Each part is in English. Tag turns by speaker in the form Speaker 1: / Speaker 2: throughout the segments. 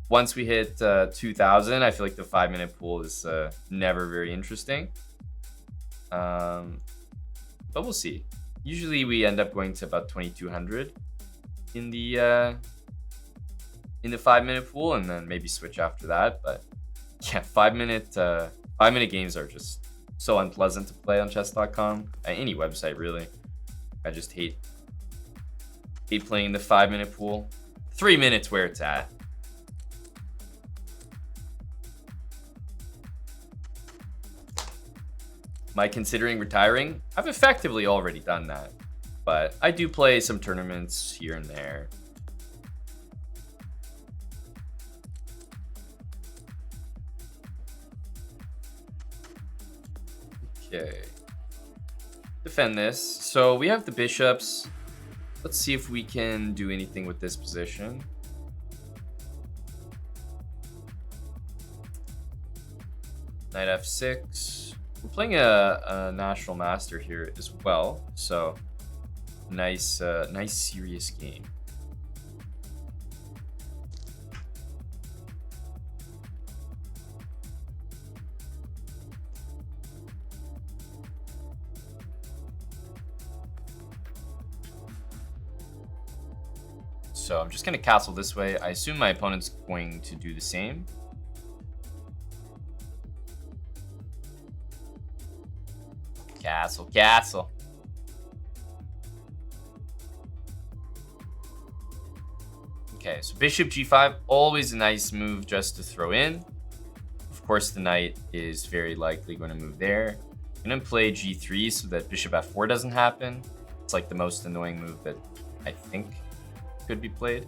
Speaker 1: once we hit 2,000, I feel like the 5-minute pool is never very interesting. But we'll see. Usually we end up going to about 2,200 in the 5-minute pool, and then maybe switch after that. But yeah, 5-minute games are just so unpleasant to play on chess.com. Any website really. I just hate playing the 5-minute pool. 3 minutes where it's at. Am I considering retiring? I've effectively already done that, but I do play some tournaments here and there. Okay. Defend this. So we have the bishops. Let's see if we can do anything with this position. Knight f6. We're playing a national master here as well, so nice serious game. So I'm just gonna castle this way. I assume my opponent's going to do the same. Castle, castle. Okay, so bishop g5, always a nice move just to throw in. Of course, the knight is very likely going to move there. I'm going to play g3 so that bishop f4 doesn't happen. It's like the most annoying move that I think could be played.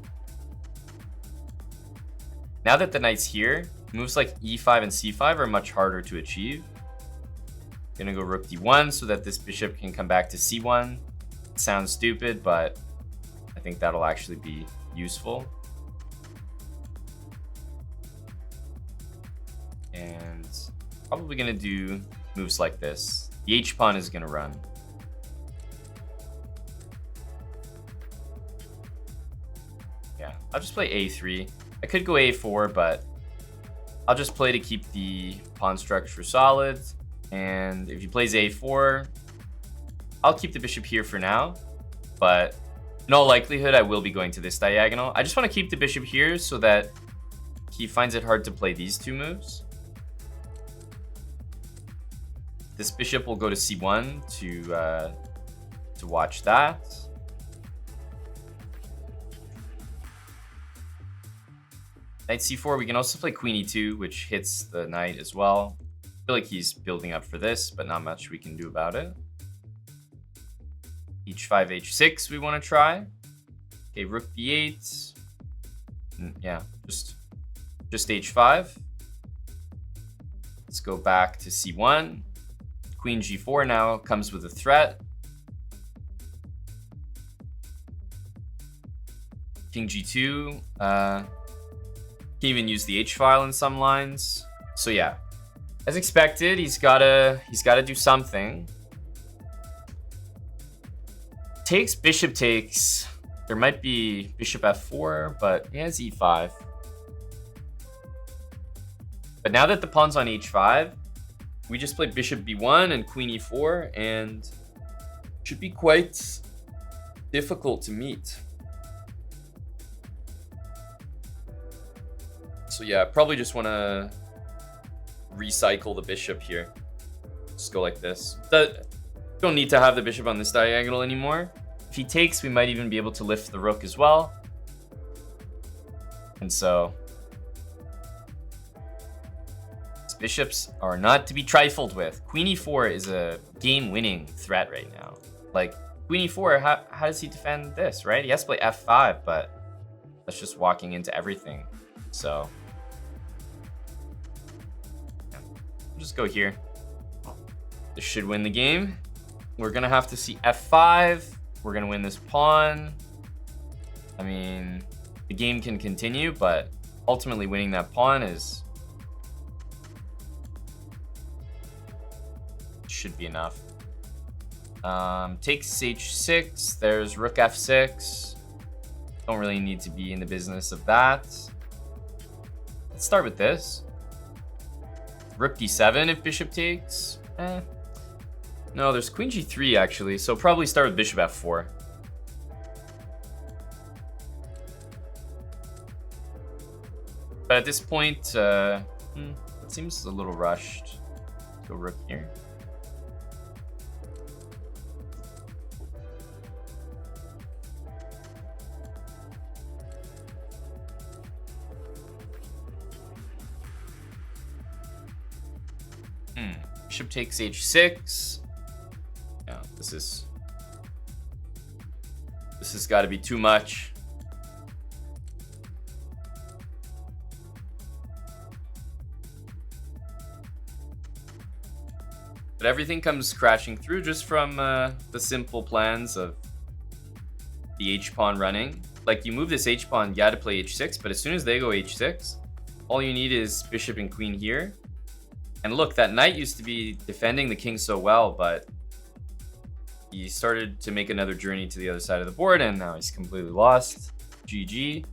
Speaker 1: Now that the knight's here, moves like e5 and c5 are much harder to achieve. Gonna go rook d1 so that this bishop can come back to c1. It sounds stupid, but I think that'll actually be useful. And probably gonna do moves like this. The h pawn is gonna run. Yeah, I'll just play a3. I could go a4, but I'll just play to keep the pawn structure solid. And if he plays a4, I'll keep the bishop here for now, but in all likelihood, I will be going to this diagonal. I just want to keep the bishop here so that he finds it hard to play these two moves. This bishop will go to c1 to watch that. Knight c4, we can also play queen e2, which hits the knight as well. I feel like he's building up for this, but not much we can do about it. h5, h6 we want to try. Okay, rook b8. Yeah, just h5. Let's go back to c1. Queen g4 now comes with a threat. King g2. Can even use the h file in some lines. So yeah. As expected, he's gotta do something. Takes, bishop takes. There might be bishop f4, but he has e5. But now that the pawn's on h5, we just play bishop b1 and queen e4, and it should be quite difficult to meet. So yeah, probably just want to recycle the bishop here. Just go like this. Don't need to have the bishop on this diagonal anymore. If he takes, we might even be able to lift the rook as well. And so these bishops are not to be trifled with. Queen e4 is a game-winning threat right now. Like, queen e4, how does he defend this, right? He has to play f5, but that's just walking into everything. So just go here. This should win the game. We're gonna have to see f5. We're gonna win this pawn. I mean, the game can continue, but ultimately winning that pawn should be enough. Takes h6. There's rook f6. Don't really need to be in the business of that. Let's start with this. Rook d7 if bishop takes. No, there's queen g3 actually, so probably start with bishop f4. But at this point, it seems a little rushed. Go rook here. Bishop takes h6. Yeah, this has got to be too much. But everything comes crashing through just from the simple plans of the h-pawn running. Like, you move this h-pawn, you gotta play h6, but as soon as they go h6, all you need is bishop and queen here. And look, that knight used to be defending the king so well, but he started to make another journey to the other side of the board, and now he's completely lost. GG.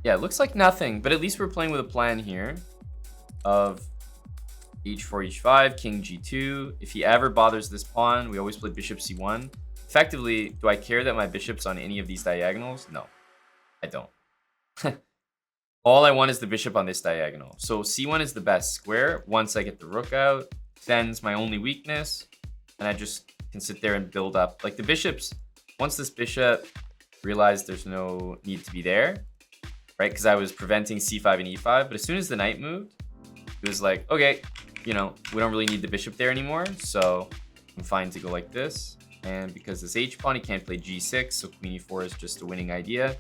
Speaker 1: Yeah, it looks like nothing, but at least we're playing with a plan here of h4, h5, king g2. If he ever bothers this pawn, we always play bishop c1. Effectively, do I care that my bishop's on any of these diagonals? No, I don't. All I want is the bishop on this diagonal. So c1 is the best square. Once I get the rook out, then's my only weakness, and I just can sit there and build up. Like, the bishops, once this bishop realized there's no need to be there, right? Because I was preventing c5 and e5, but as soon as the knight moved, it was like, okay, you know, we don't really need the bishop there anymore, so I'm fine to go like this. And because this h-pawn, he can't play g6, so queen e4 is just a winning idea.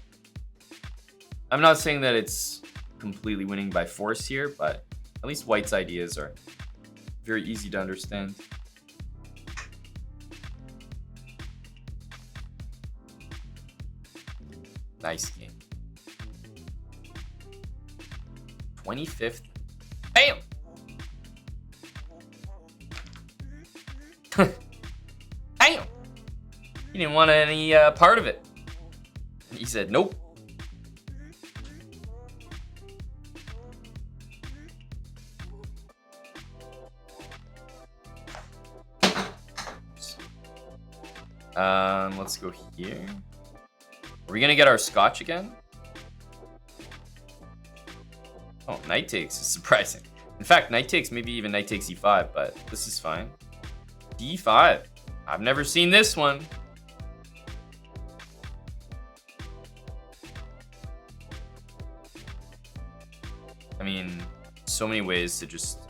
Speaker 1: I'm not saying that it's completely winning by force here, but at least white's ideas are very easy to understand. Nice game. 25th. Bam! Bam! He didn't want any part of it. He said, nope. Let's go here. Are we gonna get our scotch again? Oh, knight takes is surprising. In fact, knight takes, maybe even knight takes e5, but this is fine. d5. I've never seen this one. I mean, so many ways to just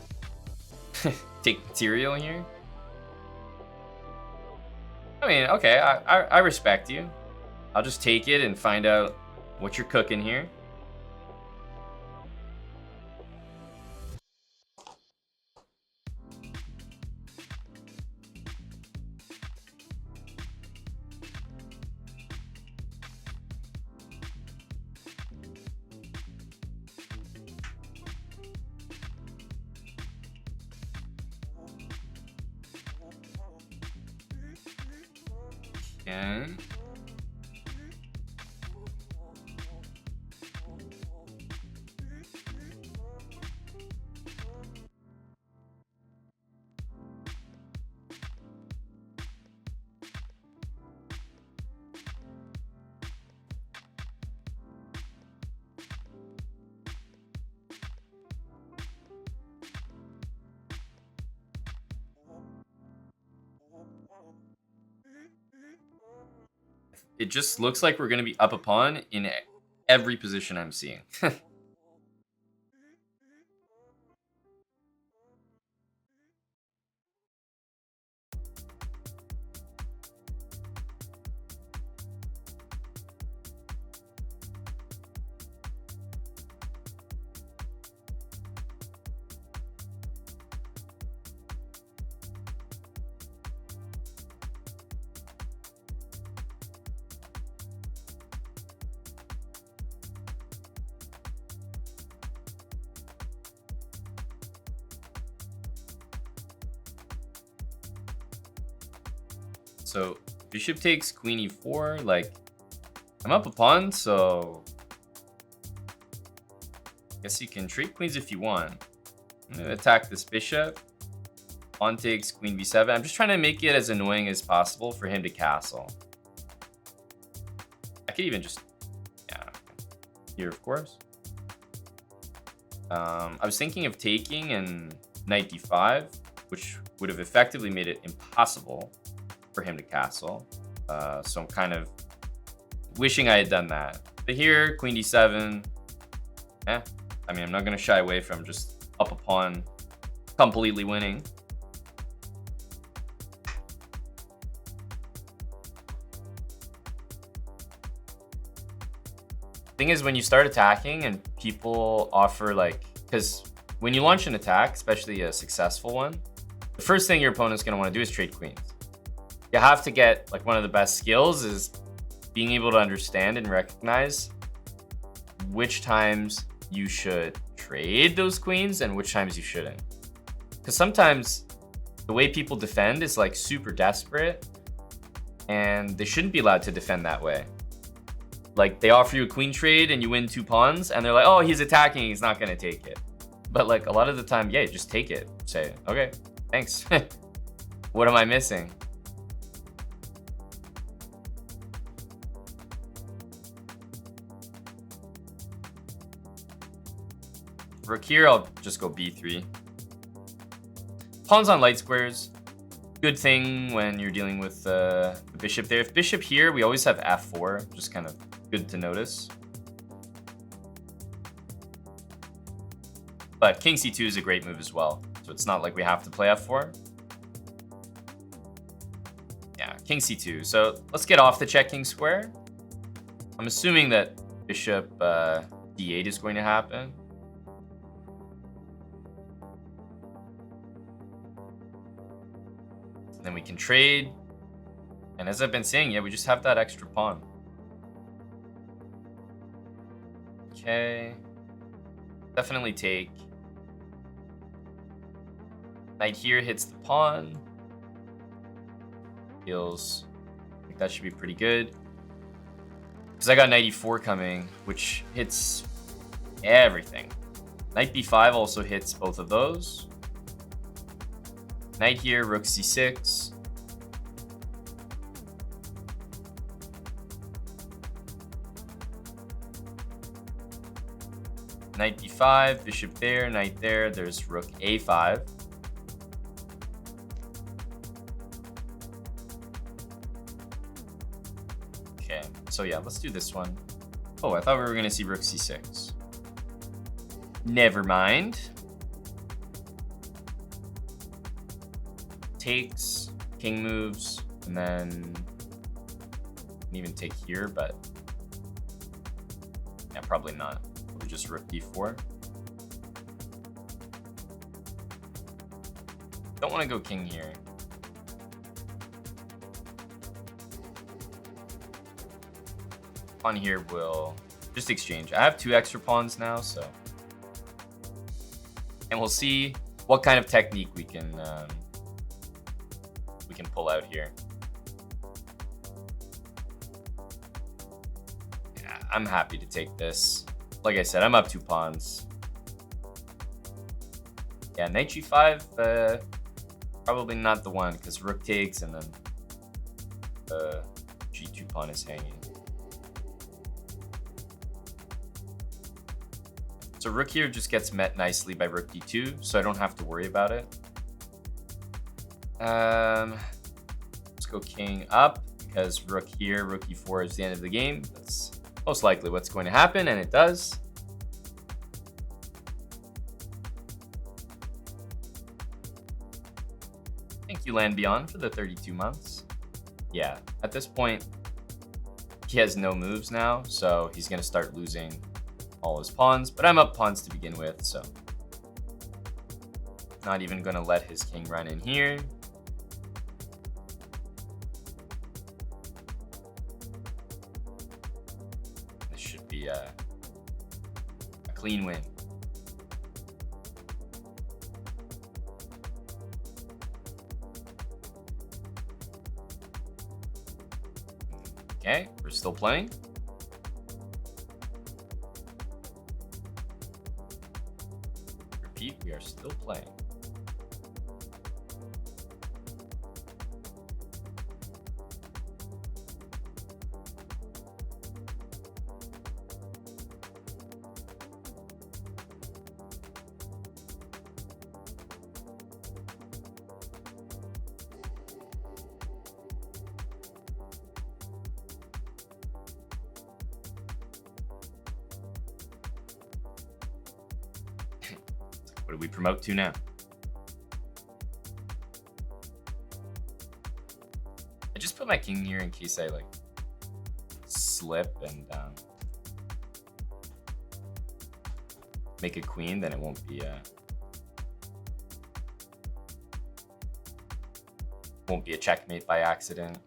Speaker 1: take material here. I mean, okay, I respect you. I'll just take it and find out what you're cooking here. Okay. It just looks like we're going to be up a pawn in every position I'm seeing. So Bishop takes queen e4. Like, I'm up a pawn, so I guess you can trade queens if you want. I'm gonna attack this bishop. Pawn takes queen b7. I'm just trying to make it as annoying as possible for him to castle. I could even just, yeah, here of course. I was thinking of taking and knight d5, which would have effectively made it impossible for him to castle. So I'm kind of wishing I had done that. But here, queen d7. I mean, I'm not going to shy away from just up a pawn, completely winning. Thing is, when you start attacking and people offer, like, because when you launch an attack, especially a successful one, the first thing your opponent's going to want to do is trade queens. You have to get, like, one of the best skills is being able to understand and recognize which times you should trade those queens and which times you shouldn't. Because sometimes the way people defend is like super desperate, and they shouldn't be allowed to defend that way. Like, they offer you a queen trade and you win 2 pawns, and they're like, oh, he's attacking, he's not gonna take it. But like, a lot of the time, yeah, just take it. Say, okay, thanks. What am I missing? Rook here, I'll just go b3. Pawns on light squares. Good thing when you're dealing with the bishop there. If bishop here, we always have f4, just kind of good to notice. But king c2 is a great move as well, so it's not like we have to play f4. Yeah, king c2. So let's get off the checking square. I'm assuming that bishop d8 is going to happen. Then we can trade. And as I've been saying, yeah, we just have that extra pawn. Okay. Definitely take. Knight here hits the pawn. Feels like that should be pretty good. Because I got knight e4 coming, which hits everything. Knight b5 also hits both of those. Knight here, rook c6. Knight b5, bishop there, knight there. There's rook a5. Okay, so yeah, let's do this one. Oh, I thought we were going to see rook c6. Never mind. Takes, king moves, and then can even take here, but yeah, probably not. Probably just rook d4. Don't want to go king here. Pawn here will just exchange. I have 2 extra pawns now, so, and we'll see what kind of technique we can pull out here. Yeah, I'm happy to take this. Like I said, I'm up 2 pawns. Yeah, knight g5, probably not the one, because rook takes and then the g2 pawn is hanging. So rook here just gets met nicely by rook d2, so I don't have to worry about it. Let's go king up, because rook here, rook e4 is the end of the game. That's most likely what's going to happen, and it does. Thank you, Land Beyond, for the 32 months. Yeah, at this point, he has no moves now, so he's going to start losing all his pawns, but I'm up pawns to begin with, so not even going to let his king run in here. This should be a clean win. Okay, we're still playing. Repeat, we are still playing. What do we promote to now? I just put my king here in case I like slip and make a queen, then it won't be a checkmate by accident.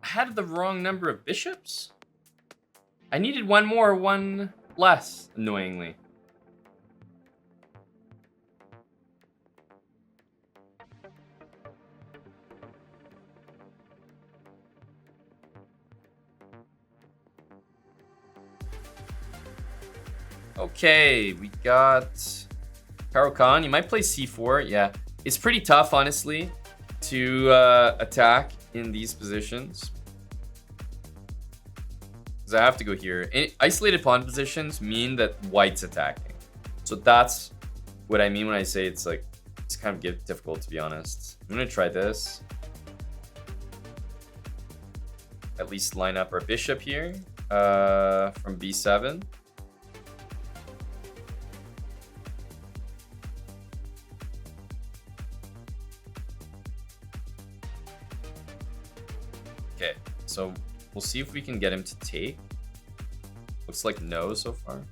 Speaker 1: I had the wrong number of bishops? I needed one more, one less, annoyingly. Okay, we got Karo Khan. You might play c4. Yeah, it's pretty tough, honestly, to attack in these positions. Because I have to go here. Isolated pawn positions mean that white's attacking. So that's what I mean when I say it's like, it's kind of difficult, to be honest. I'm going to try this. At least line up our bishop here from b7. Okay, so we'll see if we can get him to take. Looks like no so far.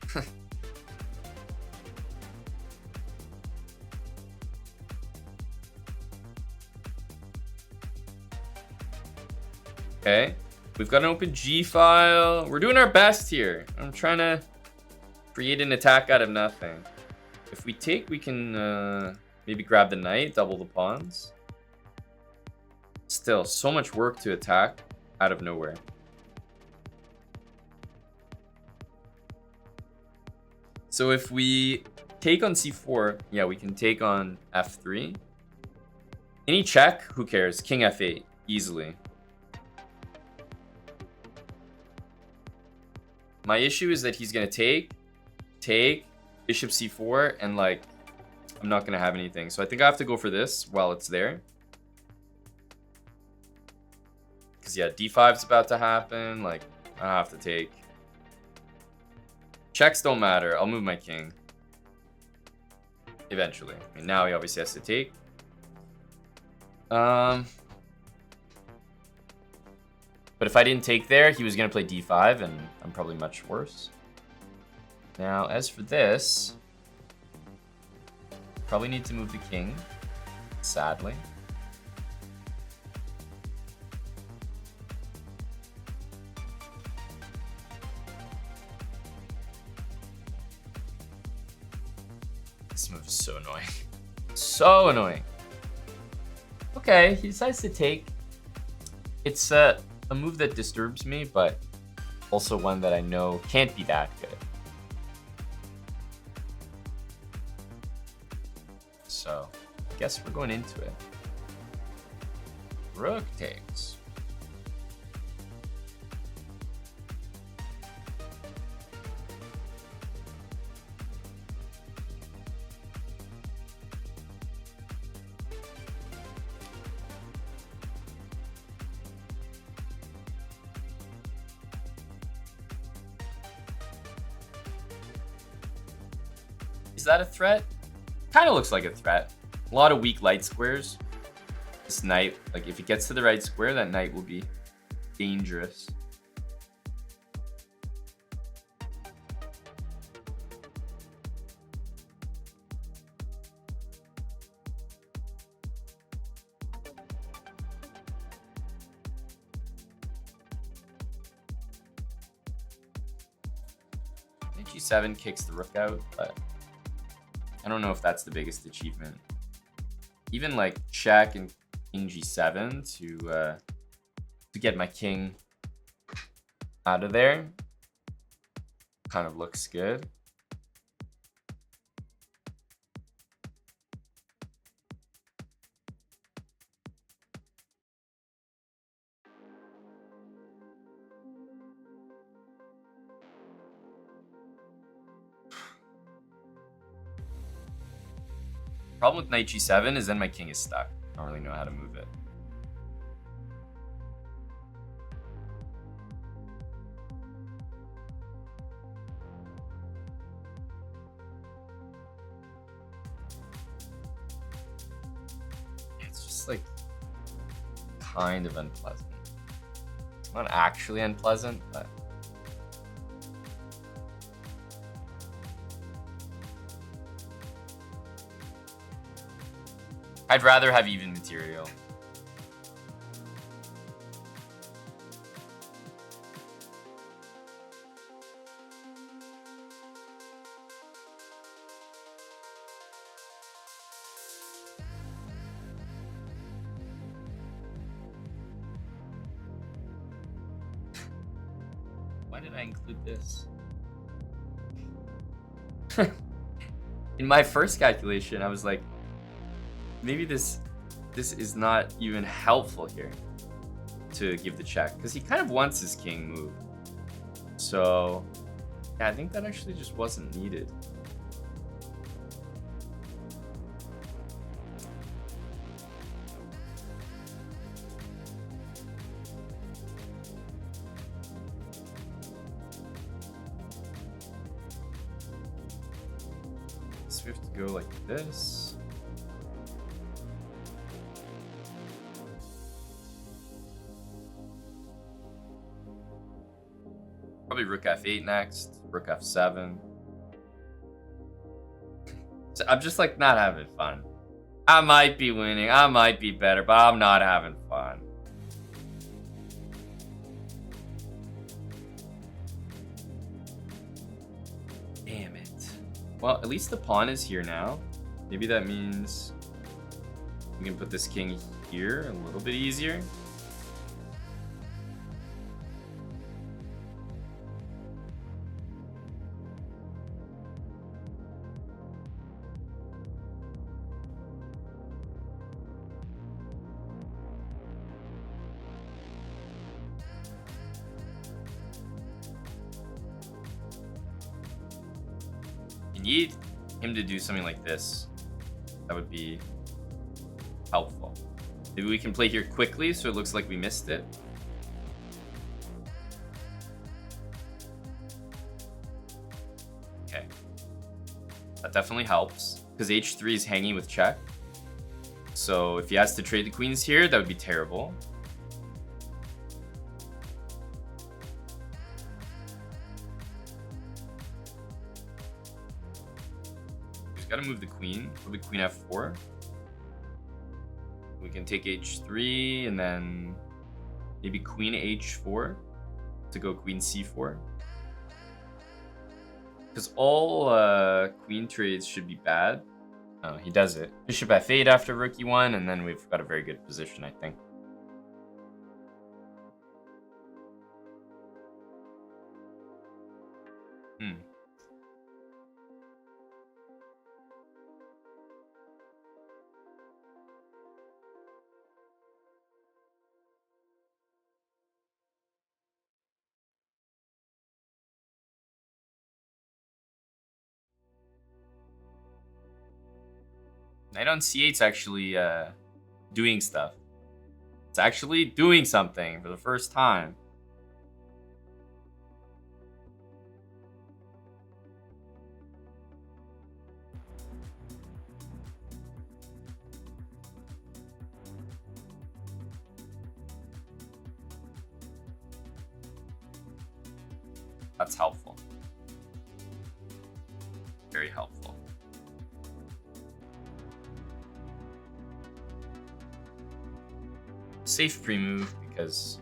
Speaker 1: Okay, we've got an open G file. We're doing our best here. I'm trying to create an attack out of nothing. If we take, we can maybe grab the knight, double the pawns. Still, so much work to attack out of nowhere. So if we take on c4, yeah, we can take on f3. Any check, who cares? King f8, easily. My issue is that he's going to take, bishop c4, and like, I'm not going to have anything. So I think I have to go for this while it's there. Because yeah, d5's about to happen. Like, I have to take. Checks don't matter. I'll move my king. Eventually. I mean, now he obviously has to take. But if I didn't take there, he was going to play d5, and I'm probably much worse. Now, as for this, probably need to move the king, sadly. This move is so annoying. So annoying. Okay, he decides to take. It's a move that disturbs me, but also one that I know can't be that good. So, I guess we're going into it. Rook takes. Is that a threat? Kind of looks like a threat. A lot of weak light squares. This knight, like if it gets to the right square, that knight will be dangerous. Knight g7 kicks the rook out, but I don't know if that's the biggest achievement. Even like check and king g7 to get my king out of there kind of looks good. Problem with knight g7 is then my king is stuck. I don't really know how to move it. It's just like kind of unpleasant. It's not actually unpleasant, but I'd rather have even material. Why did I include this? In my first calculation, I was like, maybe this is not even helpful here to give the check, because he kind of wants his king moved. So yeah, I think that actually just wasn't needed. So we have to go like this. Probably rook f8 next, rook f7. So I'm just like not having fun. I might be winning, I might be better, but I'm not having fun. Damn it. Well, at least the pawn is here now. Maybe that means we can put this king here a little bit easier. You need him to do something like this. That would be helpful. Maybe we can play here quickly so it looks like we missed it. Okay. That definitely helps, because h3 is hanging with check. So if he has to trade the queens here, that would be terrible. Gotta move the queen. Probably queen f4. We can take h3 and then maybe queen h4 to go queen c4. Because all queen trades should be bad. Oh, he does it. Bishop f8 after rook e1, and then we've got a very good position, I think. Knight on c8's actually doing stuff. It's actually doing something for the first time. That's helpful. Very helpful. Safe pre-move because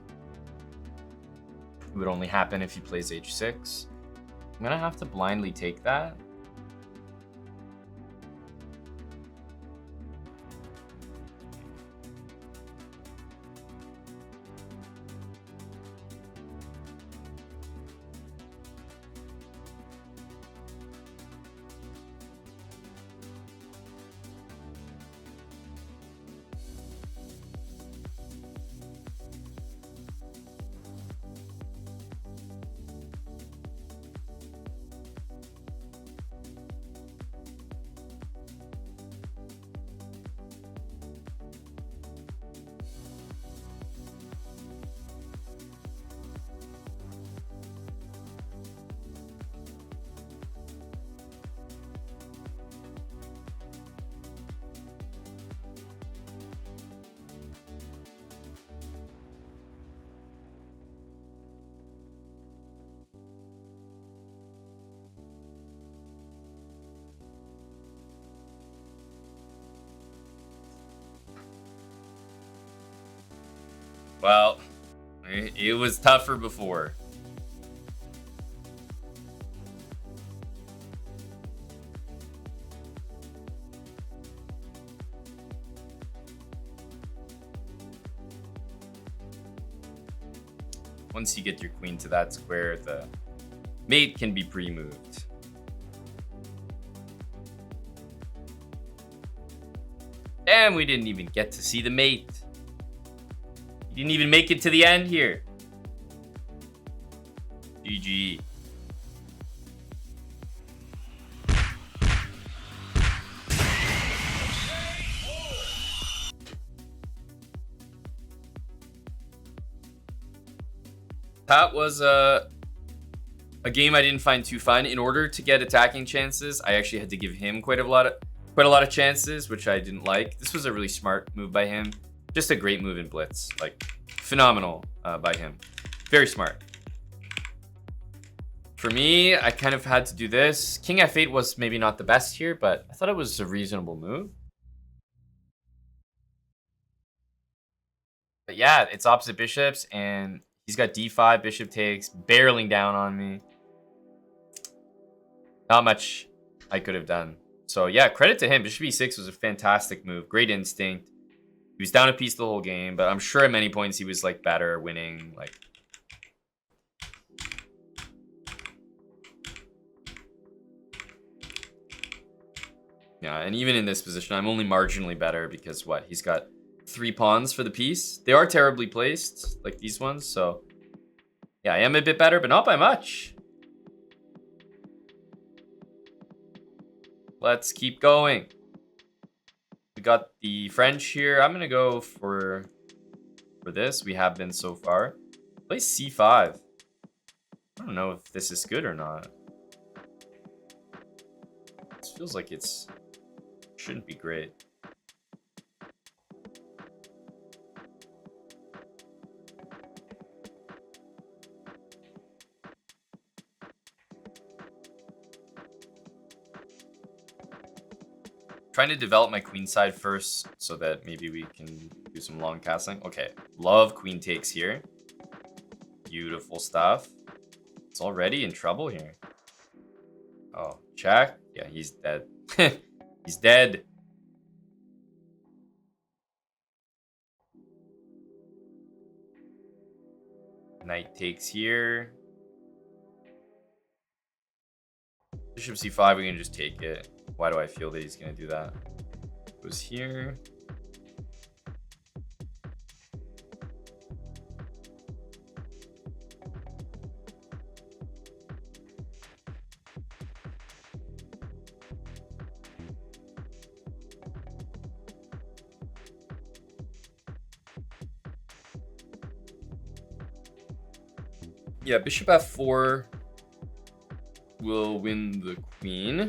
Speaker 1: it would only happen if he plays h6. I'm gonna have to blindly take that. Well, it was tougher before. Once you get your queen to that square, the mate can be pre-moved. Damn, we didn't even get to see the mate. He didn't even make it to the end here. GG. That was a game I didn't find too fun. In order to get attacking chances, I actually had to give him quite a lot of chances, which I didn't like. This was a really smart move by him. Just a great move in blitz. Like, phenomenal by him. Very smart. For me, I kind of had to do this. King f8 was maybe not the best here, but I thought it was a reasonable move. But yeah, it's opposite bishops, and he's got d5, bishop takes, barreling down on me. Not much I could have done. So yeah, credit to him. Bishop e6 was a fantastic move. Great instinct. He was down a piece the whole game, but I'm sure at many points he was like better, winning. Like, yeah, and even in this position, I'm only marginally better because what? He's got 3 pawns for the piece. They are terribly placed, like these ones. So yeah, I am a bit better, but not by much. Let's keep going. We got the French here. I'm gonna go for this. We have been so far. Play c5. I don't know if this is good or not. This feels like shouldn't be great. Trying to develop my queen side first so that maybe we can do some long castling. Okay, love queen takes here. Beautiful stuff. It's already in trouble here. Oh, check. Yeah, he's dead. He's dead. Knight takes here. Bishop c5, we can just take it. Why do I feel that he's going to do that? Goes here. Yeah, bishop f4 will win the queen. I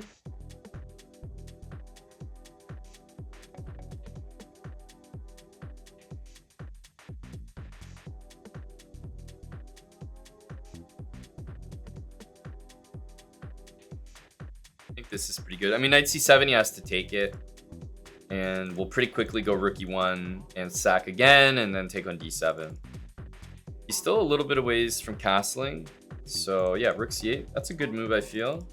Speaker 1: think this is pretty good. I mean, knight c7, he has to take it. And we'll pretty quickly go rook e1 and sack again, and then take on d7. He's still a little bit of ways from castling. So yeah, rook c8. That's a good move, I feel.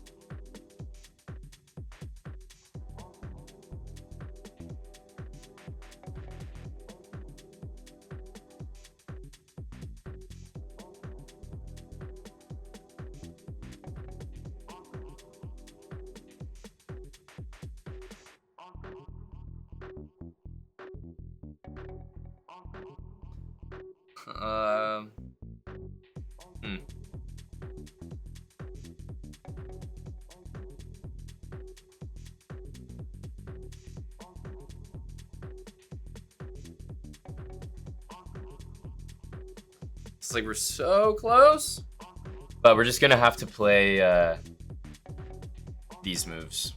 Speaker 1: It's like we're so close, but we're just gonna have to play these moves.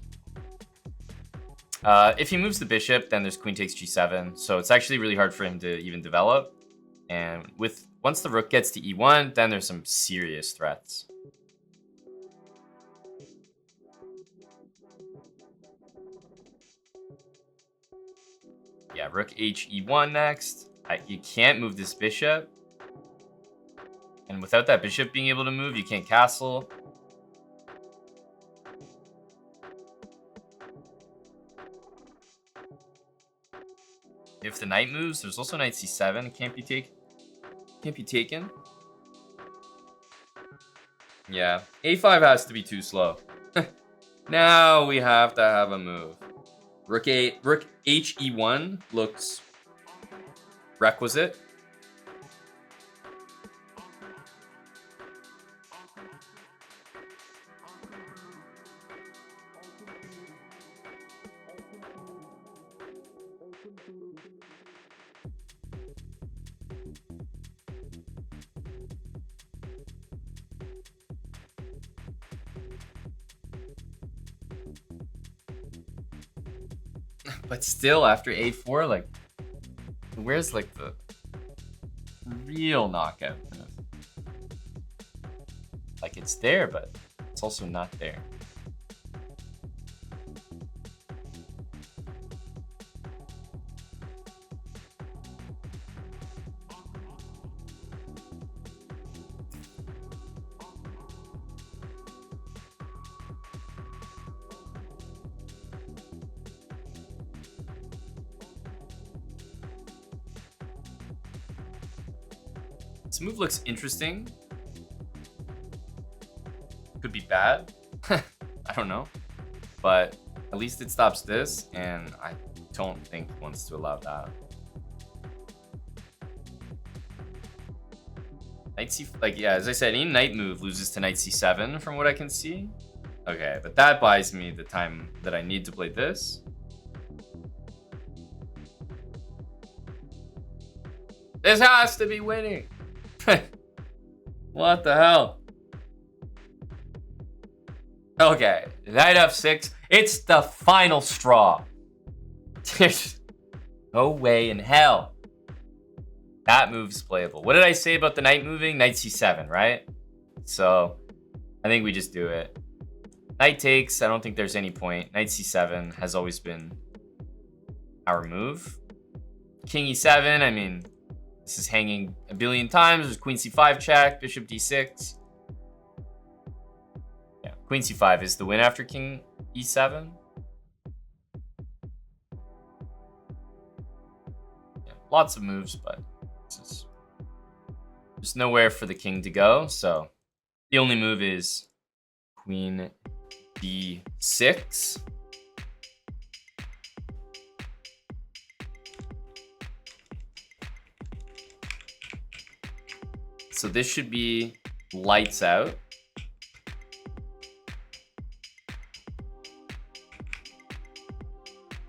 Speaker 1: If he moves the bishop, then there's queen takes g7, so it's actually really hard for him to even develop. And once the rook gets to e1, then there's some serious threats. Yeah, rook h e1 next. You can't move this bishop. And without that bishop being able to move, you can't castle. If the knight moves, there's also knight c7. It can't be taken. Yeah, a5 has to be too slow. Now we have to have a move. Rook h e1 looks requisite. But still, after a4, like, where's like the real knockout? Like, it's there, but it's also not there. This move looks interesting. Could be bad. I don't know. But at least it stops this, and I don't think he wants to allow that. Knight c, like, yeah, as I said, any knight move loses to knight c7 from what I can see. Okay, but that buys me the time that I need to play this. This has to be winning. What the hell? Okay, knight f6. It's the final straw. There's no way in hell that move's playable. What did I say about the knight moving? Knight c7, right? So I think we just do it. Knight takes. I don't think there's any point. Knight c7 has always been our move. King e7. I mean, this is hanging a billion times. There's queen c5 check, bishop d6. Yeah, queen c5 is the win after king e7. lots of moves, but there's nowhere for the king to go. So the only move is queen d6. So this should be lights out.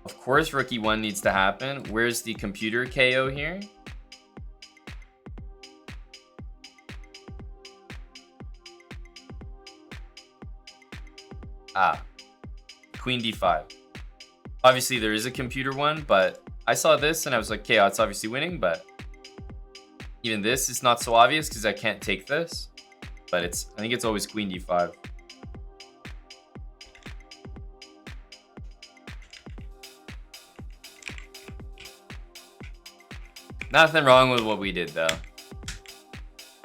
Speaker 1: Of course, rookie 1 needs to happen. Where's the computer KO here? Ah, queen d5. Obviously, there is a computer one, but I saw this and I was like, okay, it's obviously winning, but even this is not so obvious because I can't take this. But I think it's always queen d5. Nothing wrong with what we did though.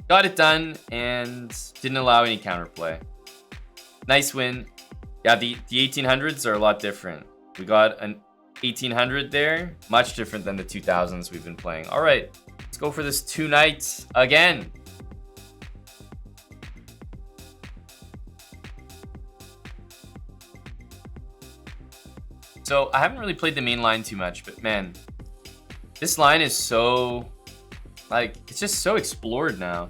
Speaker 1: Got it done and didn't allow any counterplay. Nice win. Yeah, the 1800s are a lot different. We got an 1800 there, much different than the 2000s we've been playing. All right, let's go for this 2 nights again. So I haven't really played the main line too much, but man, this line is so, like, it's just so explored now.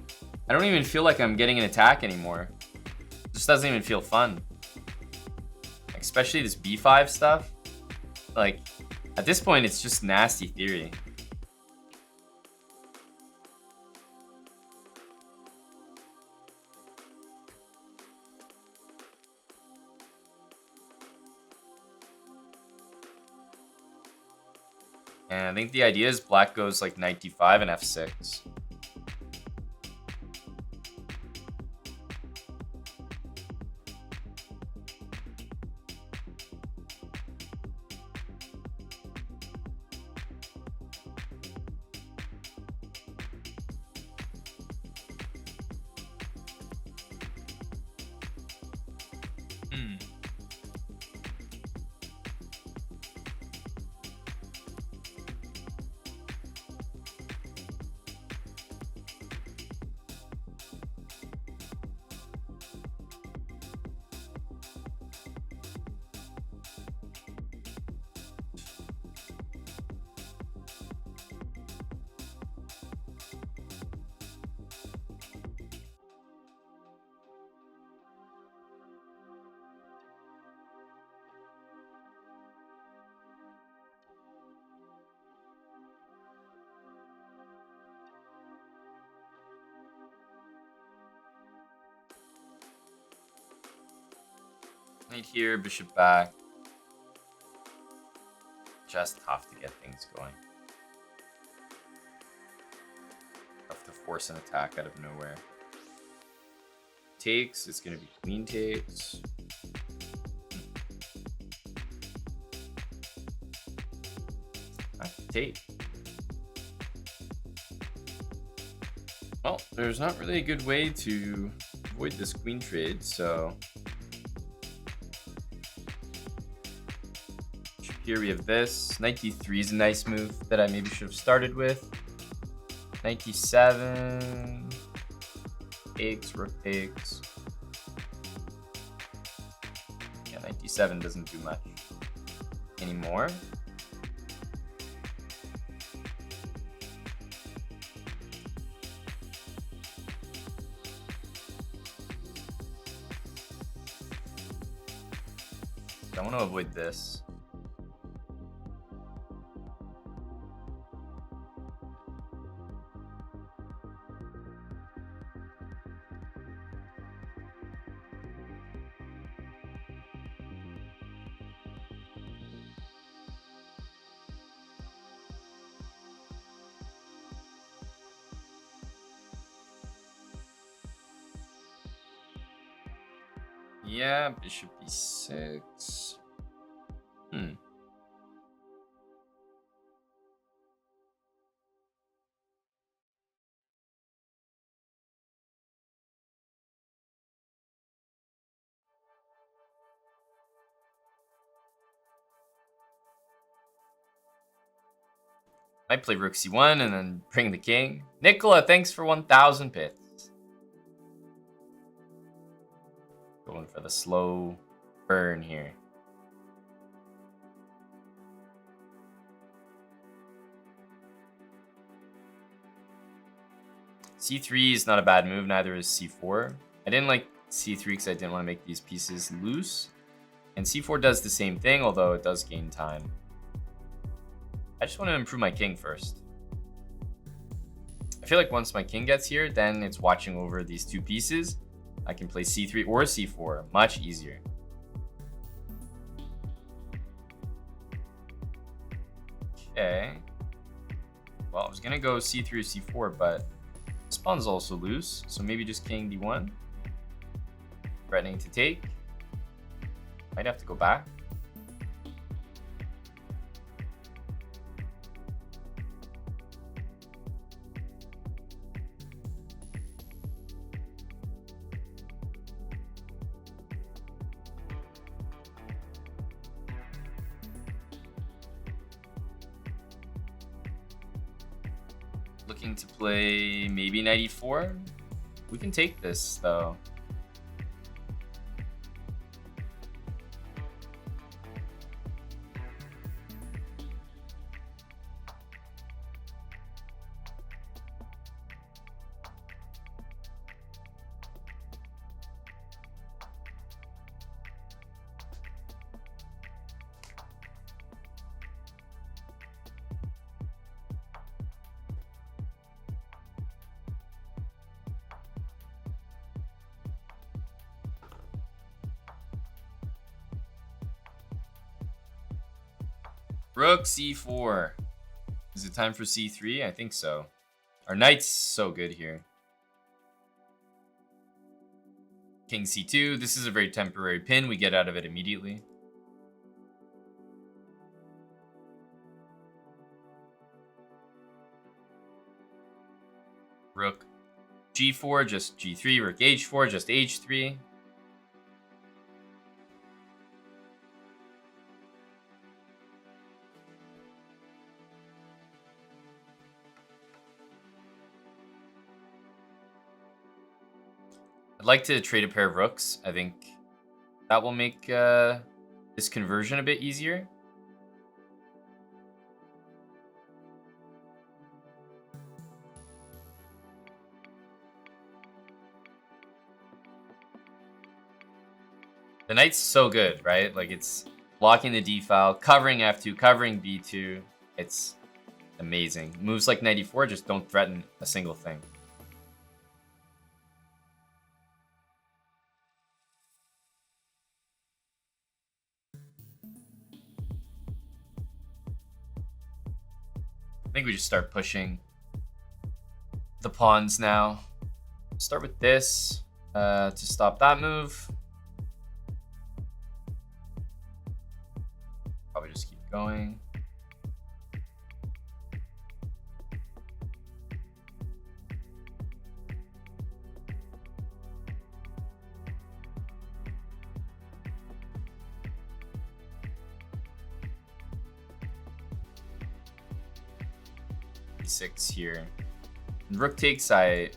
Speaker 1: I don't even feel like I'm getting an attack anymore. It just doesn't even feel fun. Especially this b5 stuff. Like, at this point, it's just nasty theory. And I think the idea is black goes like knight d5 and f6. Knight here, bishop back. Just tough to get things going. Tough to force an attack out of nowhere. Takes, it's gonna be queen takes. Take. Well, there's not really a good way to avoid this queen trade, so here we have this. Knight d3 is a nice move that I maybe should have started with. Knight d7. Takes, rook takes. Yeah, knight d7 doesn't do much anymore. I want to avoid this. Yeah, bishop b6. Might play rook c1 and then bring the king. Nicola, thanks for 1,000 bits. Going for the slow burn here. c3 is not a bad move, neither is c4. I didn't like c3 because I didn't want to make these pieces loose. And c4 does the same thing, although it does gain time. I just want to improve my king first. I feel like once my king gets here, then it's watching over these two pieces. I can play c3 or c4, much easier. Okay. Well, I was gonna go c3 or c4, but this pawn's also loose, so maybe just king d1. Threatening to take. Might have to go back. Looking to play maybe knight e4. We can take this though. Rook c4. Is it time for c3? I think so. Our knight's so good here. King c2. This is a very temporary pin. We get out of it immediately. Rook g4, just g3. Rook h4, just h3. I'd like to trade a pair of rooks. I think that will make this conversion a bit easier. The knight's so good, right? Like, it's blocking the d file, covering f2, covering b2. It's amazing. Moves like knight e4 just don't threaten a single thing. I think we just start pushing the pawns now. Start with this to stop that move. Probably just keep going. E6 here. And rook takes, I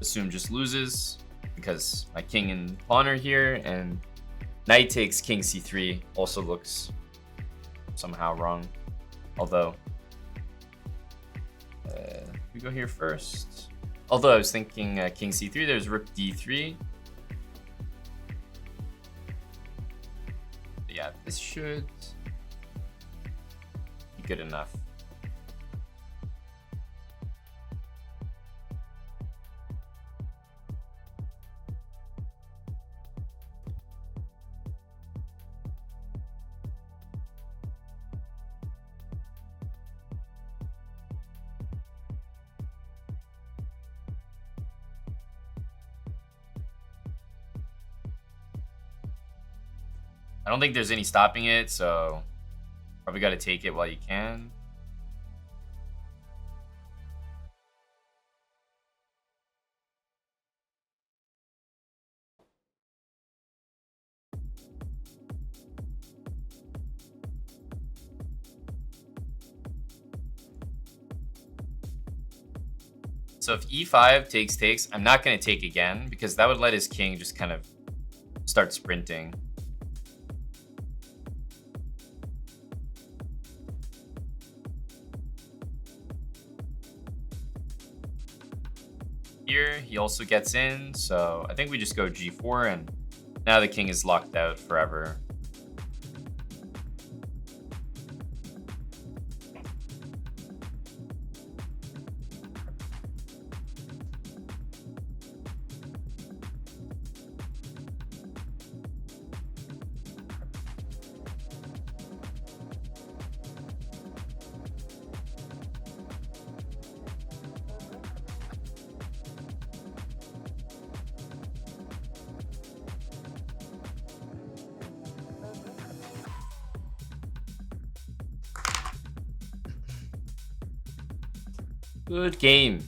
Speaker 1: assume just loses because my king and pawn are here, and knight takes king c3 also looks somehow wrong. Although we go here first. Although I was thinking king c3, there's rook d3. But yeah, this should be good enough. I don't think there's any stopping it, so probably got to take it while you can. So if e5 takes, I'm not going to take again because that would let his king just kind of start sprinting. Here, he also gets in, so I think we just go g4, and now the king is locked out forever. Good game.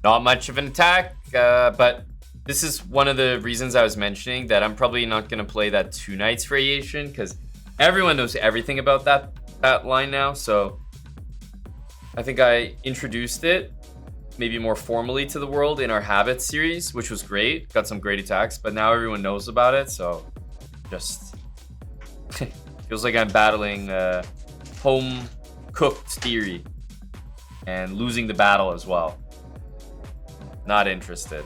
Speaker 1: Not much of an attack, but this is one of the reasons I was mentioning that I'm probably not going to play that 2 knights variation because everyone knows everything about that line now. So I think I introduced it maybe more formally to the world in our Habits series, which was great. Got some great attacks, but now everyone knows about it. So just feels like I'm battling home cooked theory. And losing the battle as well. Not interested.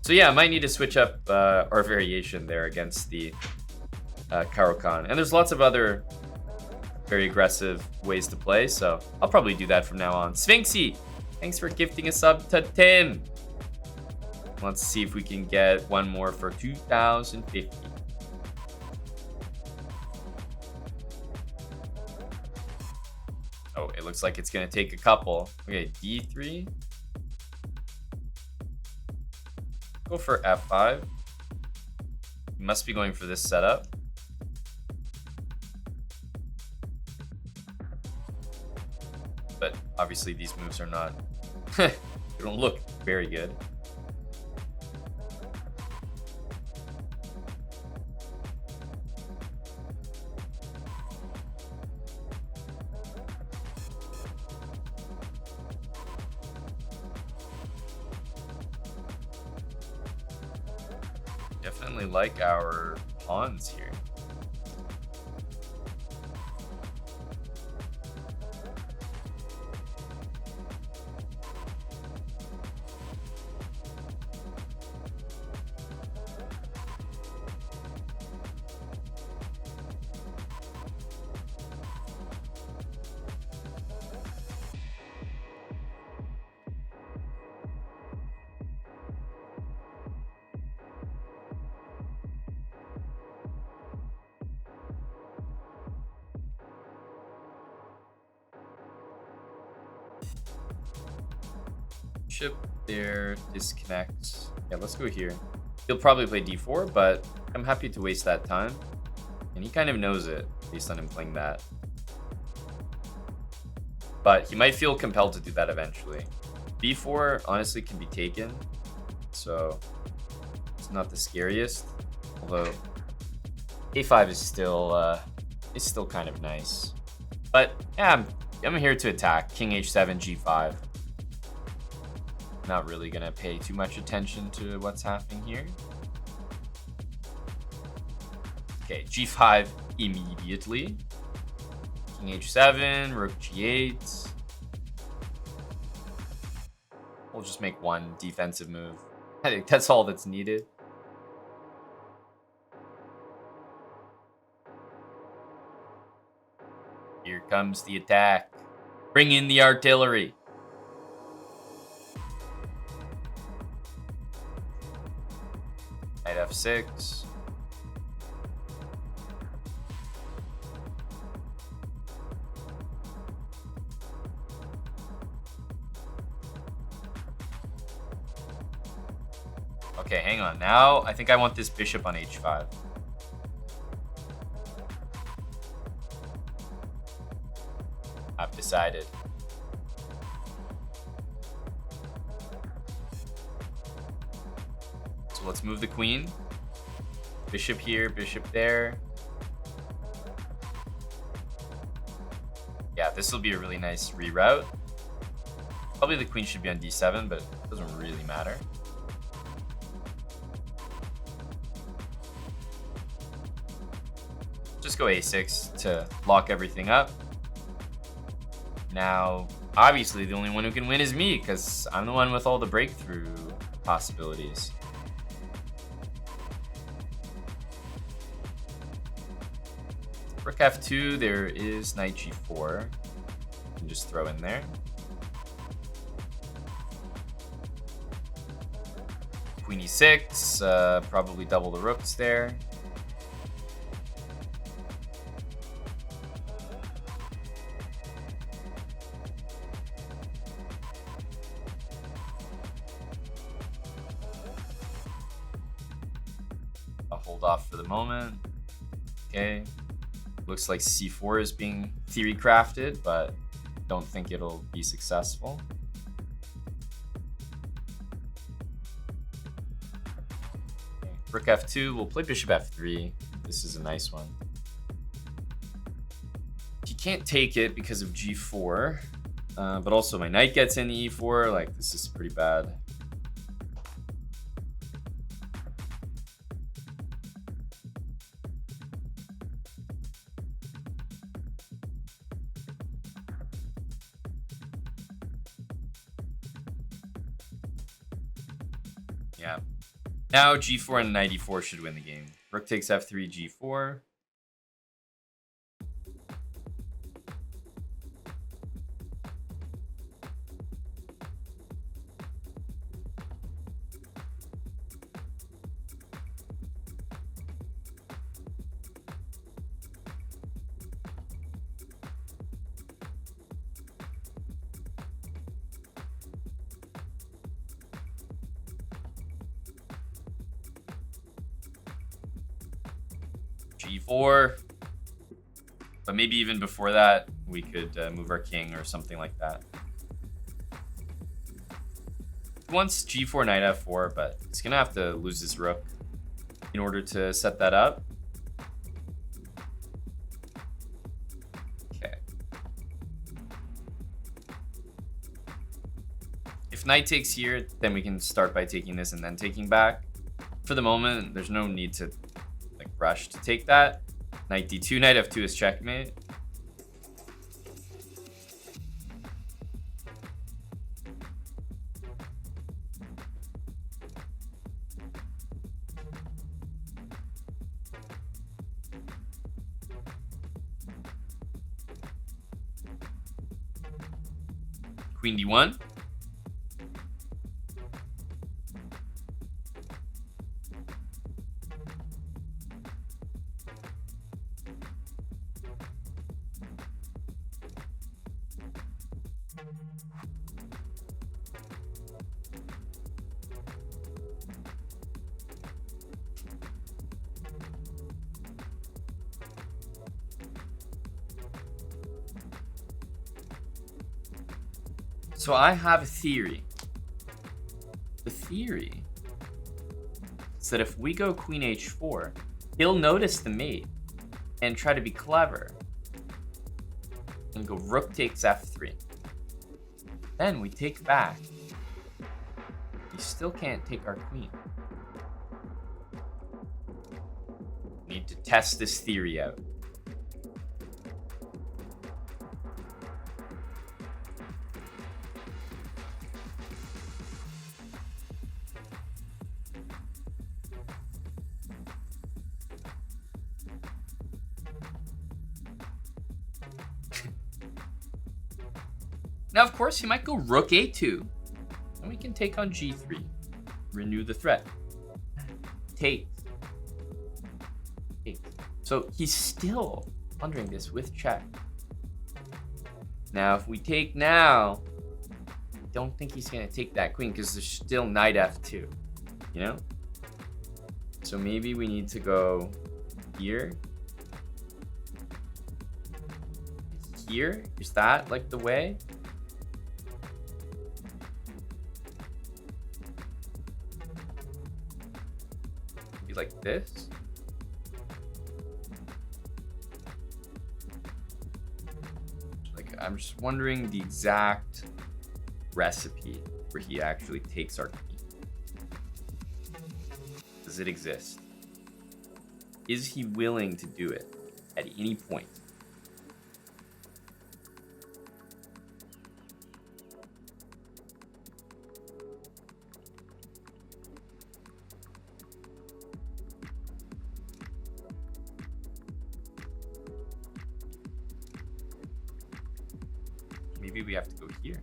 Speaker 1: So yeah, I might need to switch up our variation there against the Caro-Kann. And there's lots of other very aggressive ways to play, so I'll probably do that from now on. Sphinxy, thanks for gifting a sub to Tim. Let's see if we can get one more for 2,050. Oh, it looks like it's going to take a couple. Okay, d3. Go for f5. You must be going for this setup. But obviously these moves are not... they don't look very good. Definitely like our pawns here. Bishop there, disconnects. Yeah, let's go here. He'll probably play d4, but I'm happy to waste that time. And he kind of knows it based on him playing that. But he might feel compelled to do that eventually. b4 honestly can be taken, so it's not the scariest. Although a5 is still kind of nice. But yeah, I'm here to attack. King h7, g5. Not really gonna pay too much attention to what's happening here. Okay, g5 immediately. King h7, rook g8. We'll just make one defensive move. I think that's all that's needed. Here comes the attack. Bring in the artillery. Knight f6. Okay, hang on. Now I think I want this bishop on h5. I've decided. So let's move the queen. Bishop here, bishop there. Yeah, this will be a really nice reroute. Probably the queen should be on d7, but it doesn't really matter. Just go a6 to lock everything up. Now, obviously, the only one who can win is me, because I'm the one with all the breakthrough possibilities. Rook f2, there is knight g4. You can just throw in there. Queen e6, probably double the rooks there. I'll hold off for the moment. Okay. Looks like c4 is being theory crafted, but don't think it'll be successful. Okay. Rook f2, we'll play bishop f3. This is a nice one. You can't take it because of g4, but also my knight gets into e4. Like, this is pretty bad. Yeah. Now g4 and knight e4 should win the game. Rook takes f3, g4. g4, but maybe even before that we could move our king or something like that. Once g4 knight f4, but it's gonna have to lose his rook in order to set that up. Okay. If knight takes here, then we can start by taking this and then taking back. For the moment, there's no need to rush to take that. Knight d2, knight f2 is checkmate. Queen d1. So I have a theory. The theory is that if we go queen h4, he'll notice the mate and try to be clever and go rook takes f3. Then we take back. We still can't take our queen. We need to test this theory out. Now, of course, he might go rook a2, and we can take on g3, renew the threat. Takes. So he's still pondering this with check. Now, if we take now, I don't think he's going to take that queen because there's still knight f2, you know? So maybe we need to go here. Here? Is that like the way? Like this. Like, I'm just wondering the exact recipe where he actually takes our queen? Does it exist? Is he willing to do it at any point? Maybe we have to go here.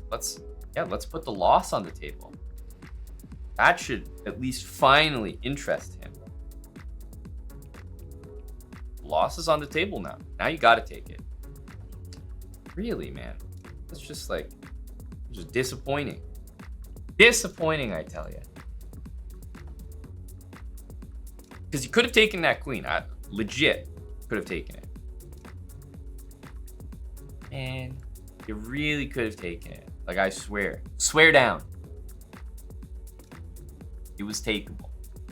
Speaker 1: Let's put the loss on the table. That should at least finally interest him. Loss is on the table now. Now you gotta take it. Really, man. That's just like, just disappointing. Disappointing, I tell you. Because you could have taken that queen. I legit could have taken it. And you really could have taken it. Like, I swear. Swear down. It was takeable.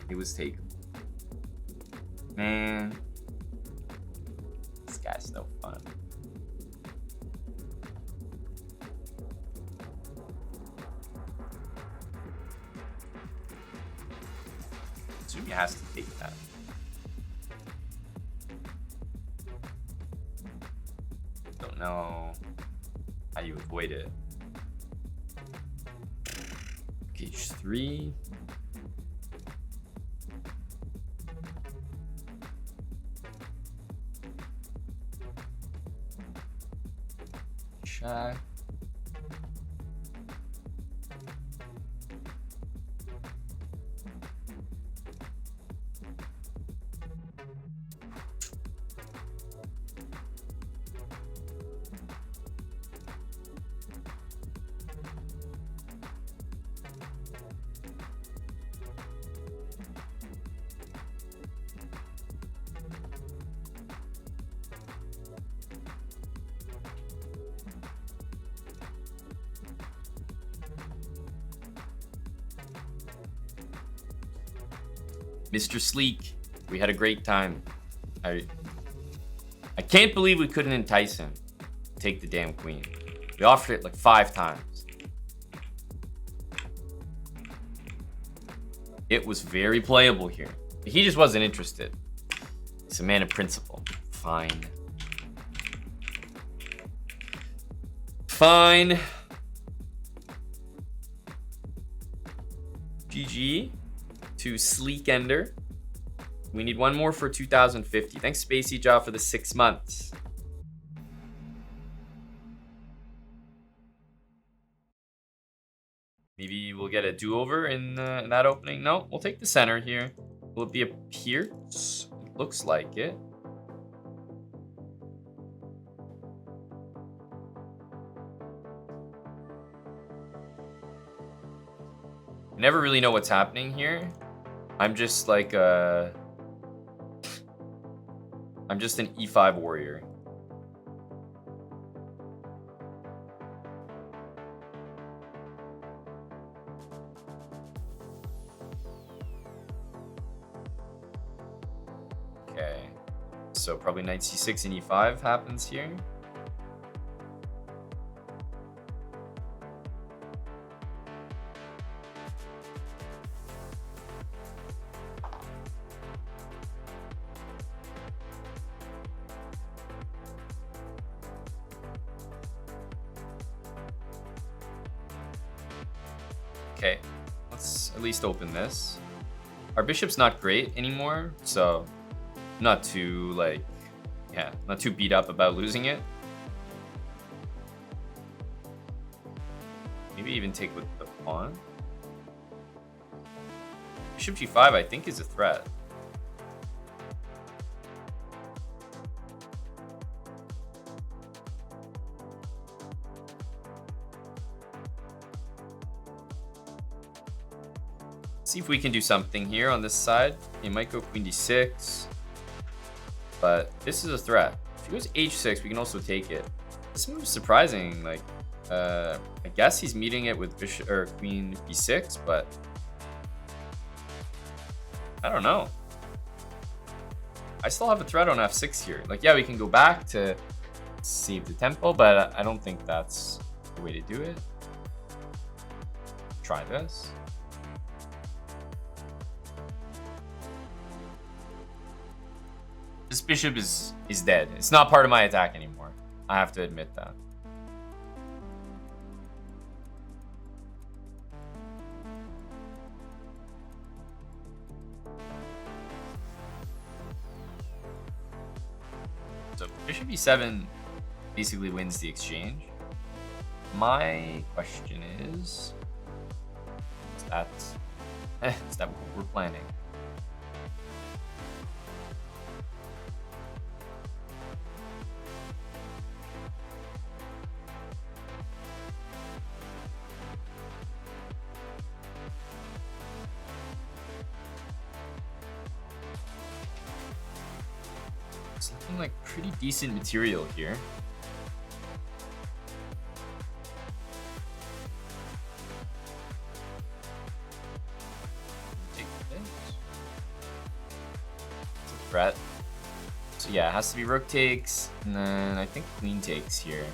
Speaker 1: It was takeable. Man. This guy's no fun. Assume he has to take that. Don't know how you avoid it. H3. Check. Mr. Sleek, we had a great time. I can't believe we couldn't entice him to take the damn queen. We offered it like 5 times. It was very playable here. He just wasn't interested. He's a man of principle. Fine. Fine. GG. To Sleek Ender. We need one more for 2050. Thanks Spacey Jaw for the 6 months. Maybe we'll get a do-over in that opening. No, we'll take the center here. Will it be a Pierce? It looks like it. I never really know what's happening here. I'm just like I'm just an E5 warrior. Okay. So probably knight c6 and e5 happens here. Okay, let's at least open this. Our bishop's not great anymore, so not too like, yeah, not too beat up about losing it. Maybe even take with the pawn. Bishop g5 I think is a threat. See if we can do something here on this side. He might go queen d6, but this is a threat. If he goes h6, we can also take it. This move is surprising. Like, I guess he's meeting it with bishop or queen b6, but I don't know. I still have a threat on f6 here. Like, yeah, we can go back to save the tempo, but I don't think that's the way to do it. Try this. This bishop is dead. It's not part of my attack anymore. I have to admit that. So bishop e7 basically wins the exchange. My question is that what we're planning? It's looking like pretty decent material here. Take this. It's a threat. So yeah, it has to be rook takes, and then I think queen takes here.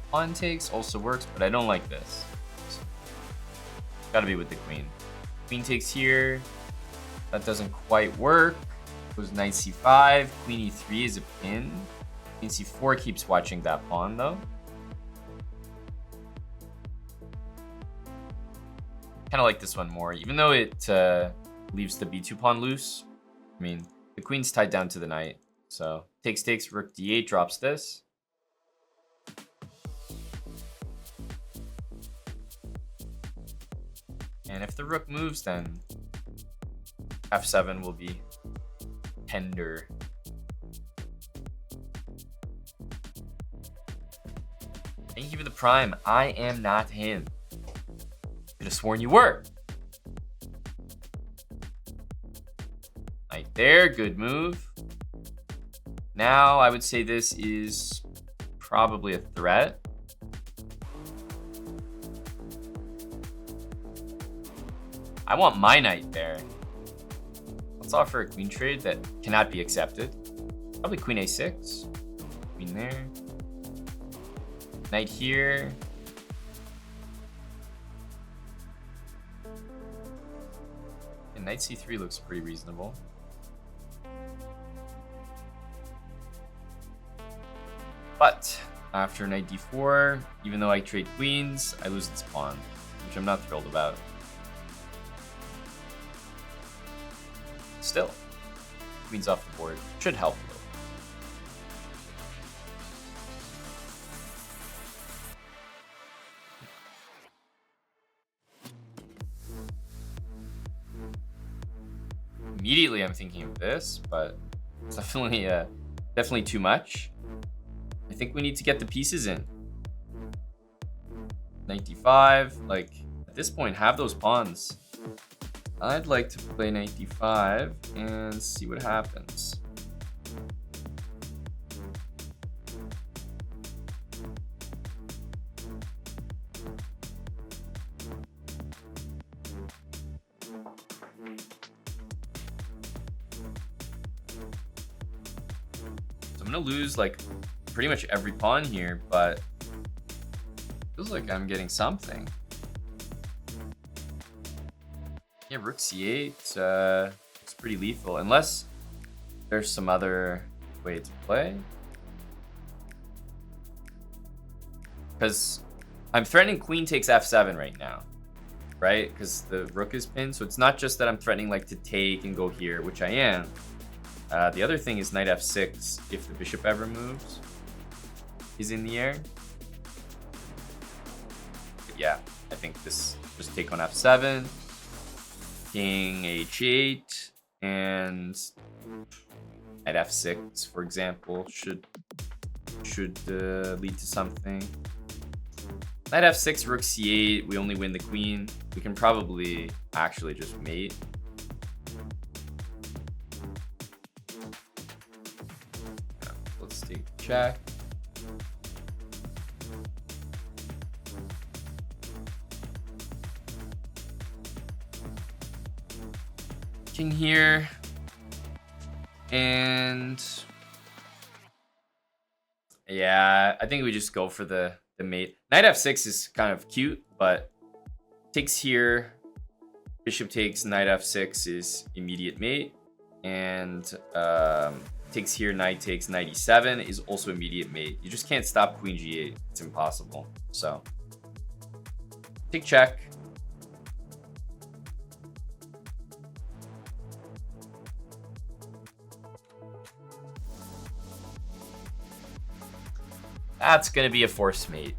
Speaker 1: Pawn takes also works, but I don't like this. So, gotta be with the queen. Queen takes here. That doesn't quite work. Goes knight c5, queen e3 is a pin. Queen c4 keeps watching that pawn though. Kind of like this one more, even though it leaves the b2 pawn loose. I mean, the queen's tied down to the knight. So takes, rook d8 drops this. And if the rook moves, then f7 will be tender. Thank you for the prime. I am not him. Could have sworn you were. Right there, good move. Now I would say this is probably a threat. I want my knight there. Let's offer a queen trade that cannot be accepted. Probably queen a6. Queen there. Knight here. And knight c3 looks pretty reasonable. But after knight d4, even though I trade queens, I lose this pawn, which I'm not thrilled about. Still, queens off the board should help though. Immediately I'm thinking of this, but it's definitely too much. I think we need to get the pieces in. Knight d5, like at this point have those pawns. I'd like to play knight d5 and see what happens. So I'm gonna lose like pretty much every pawn here, but feels like I'm getting something. Yeah, rook c8, it's pretty lethal, unless there's some other way to play. Because I'm threatening queen takes f7 right now, right? Because the rook is pinned, so it's not just that I'm threatening like to take and go here, which I am. The other thing is knight f6, if the bishop ever moves, is in the air. But yeah, I think this just take on f7. King h8 and at f6, for example, should lead to something. Knight f6, rook c8. We only win the queen. We can probably actually just mate. Let's take check. King here, and Yeah, I think we just go for the mate. Knight f6 is kind of cute, but takes here. Bishop takes knight f6 is immediate mate. And takes here, knight takes knight e7 is also immediate mate. You just can't stop queen g8. It's impossible. So take check. That's going to be a forced mate.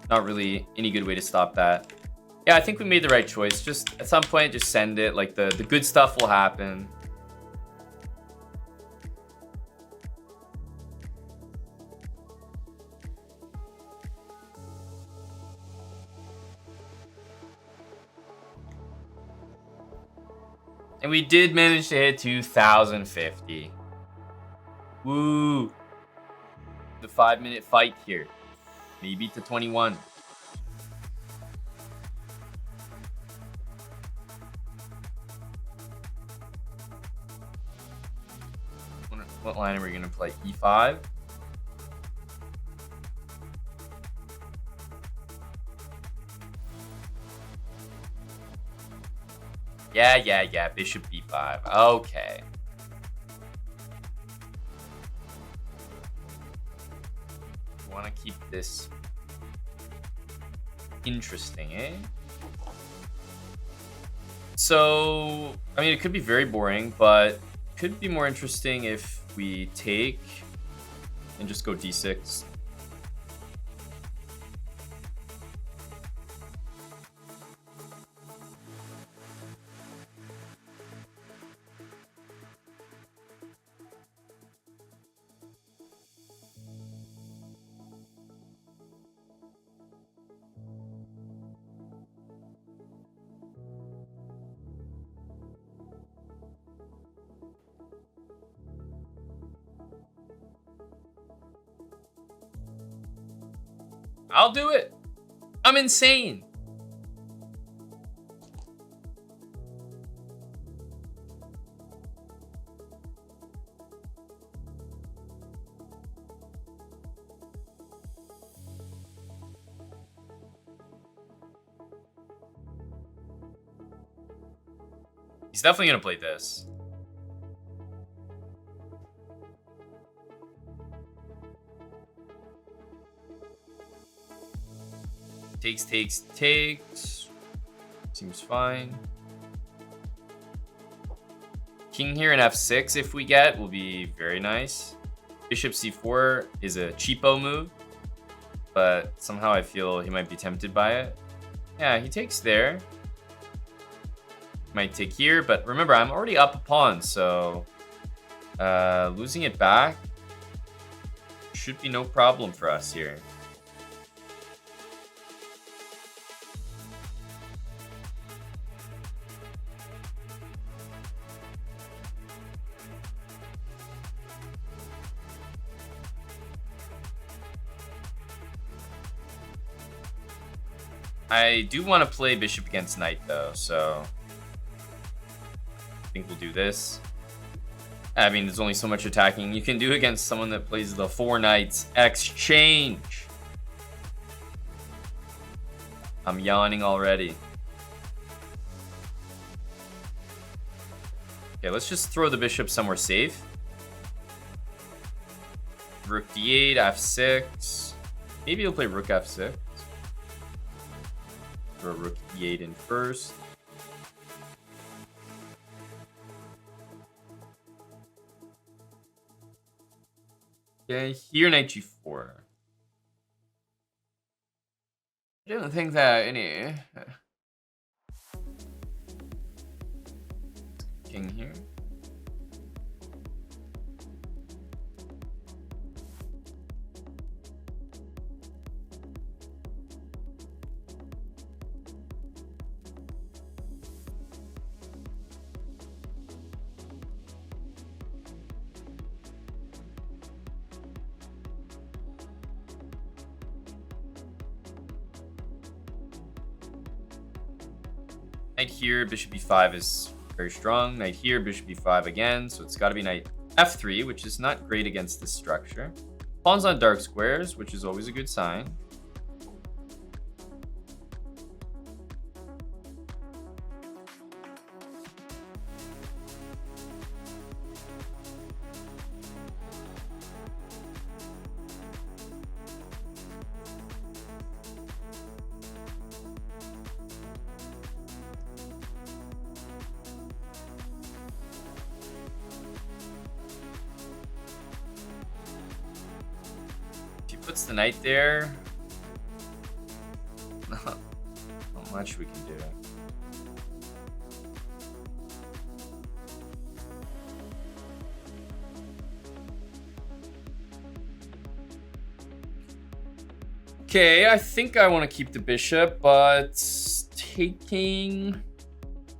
Speaker 1: Not really any good way to stop that. Yeah, I think we made the right choice. Just at some point, just send it. Like the good stuff will happen. And we did manage to hit 2050. Woo! The 5-minute fight here. Maybe to 21. What line are we going to play? E5? Yeah. Bishop B5. Okay. Want to keep this interesting, eh? So, I mean, it could be very boring, but it could be more interesting if we take and just go d6. I'll do it. I'm insane. He's definitely going to play this. Takes. Seems fine. King here and f6 if we get will be very nice. Bishop c4 is a cheapo move, but somehow I feel he might be tempted by it. Yeah, he takes there. Might take here, but remember, I'm already up a pawn, so losing it back should be no problem for us here. I do want to play bishop against knight, though, so I think we'll do this. I mean, there's only so much attacking you can do against someone that plays the 4 knights exchange. I'm yawning already. Okay, let's just throw the bishop somewhere safe. Rook d8, f6. Maybe he'll play rook f6. Throw rook e8 in first. Okay, here knight g4. I don't think that any king here. Knight here, bishop e5 is very strong. Knight here, bishop e5 again. So it's got to be knight f3, which is not great against this structure. Pawns on dark squares, which is always a good sign. Puts the knight there. Not much we can do. Okay, I think I want to keep the bishop, but taking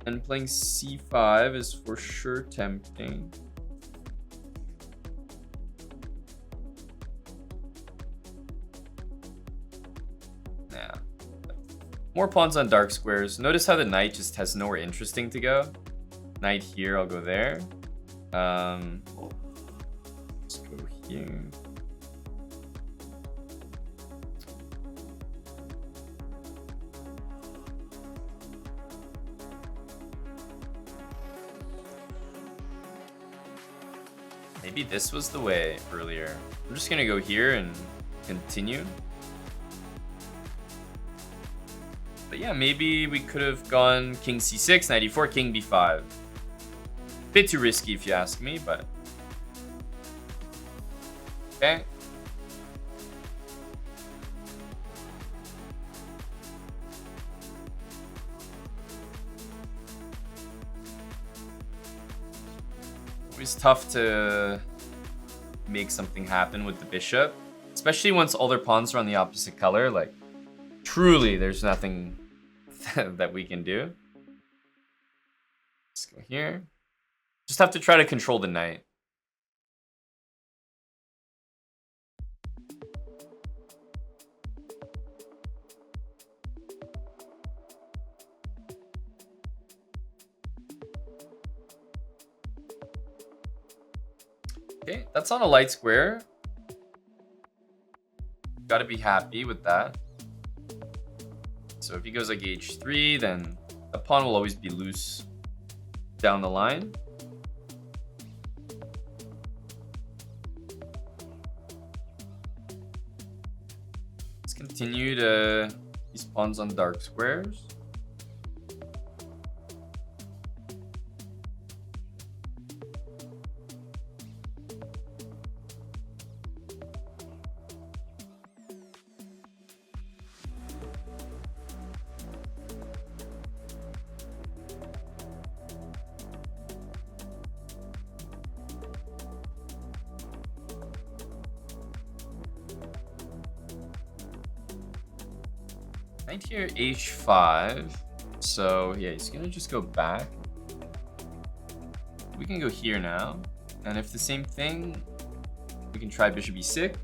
Speaker 1: and playing c5 is for sure tempting. More pawns on dark squares. Notice how the knight just has nowhere interesting to go. Knight here, I'll go there. Let's go here. Maybe this was the way earlier. I'm just gonna go here and continue. But yeah, maybe we could have gone king c6, knight e4, king b5. Bit too risky if you ask me, but okay. Always tough to make something happen with the bishop, especially once all their pawns are on the opposite color. Like, truly, there's nothing that we can do. Let's go here. Just have to try to control the knight. Okay, that's on a light square. Gotta be happy with that. So if he goes like h3, then the pawn will always be loose down the line. Let's continue to these pawns on dark squares. Knight here, h5. So yeah, he's gonna just go back. We can go here now. And if the same thing, we can try bishop e6.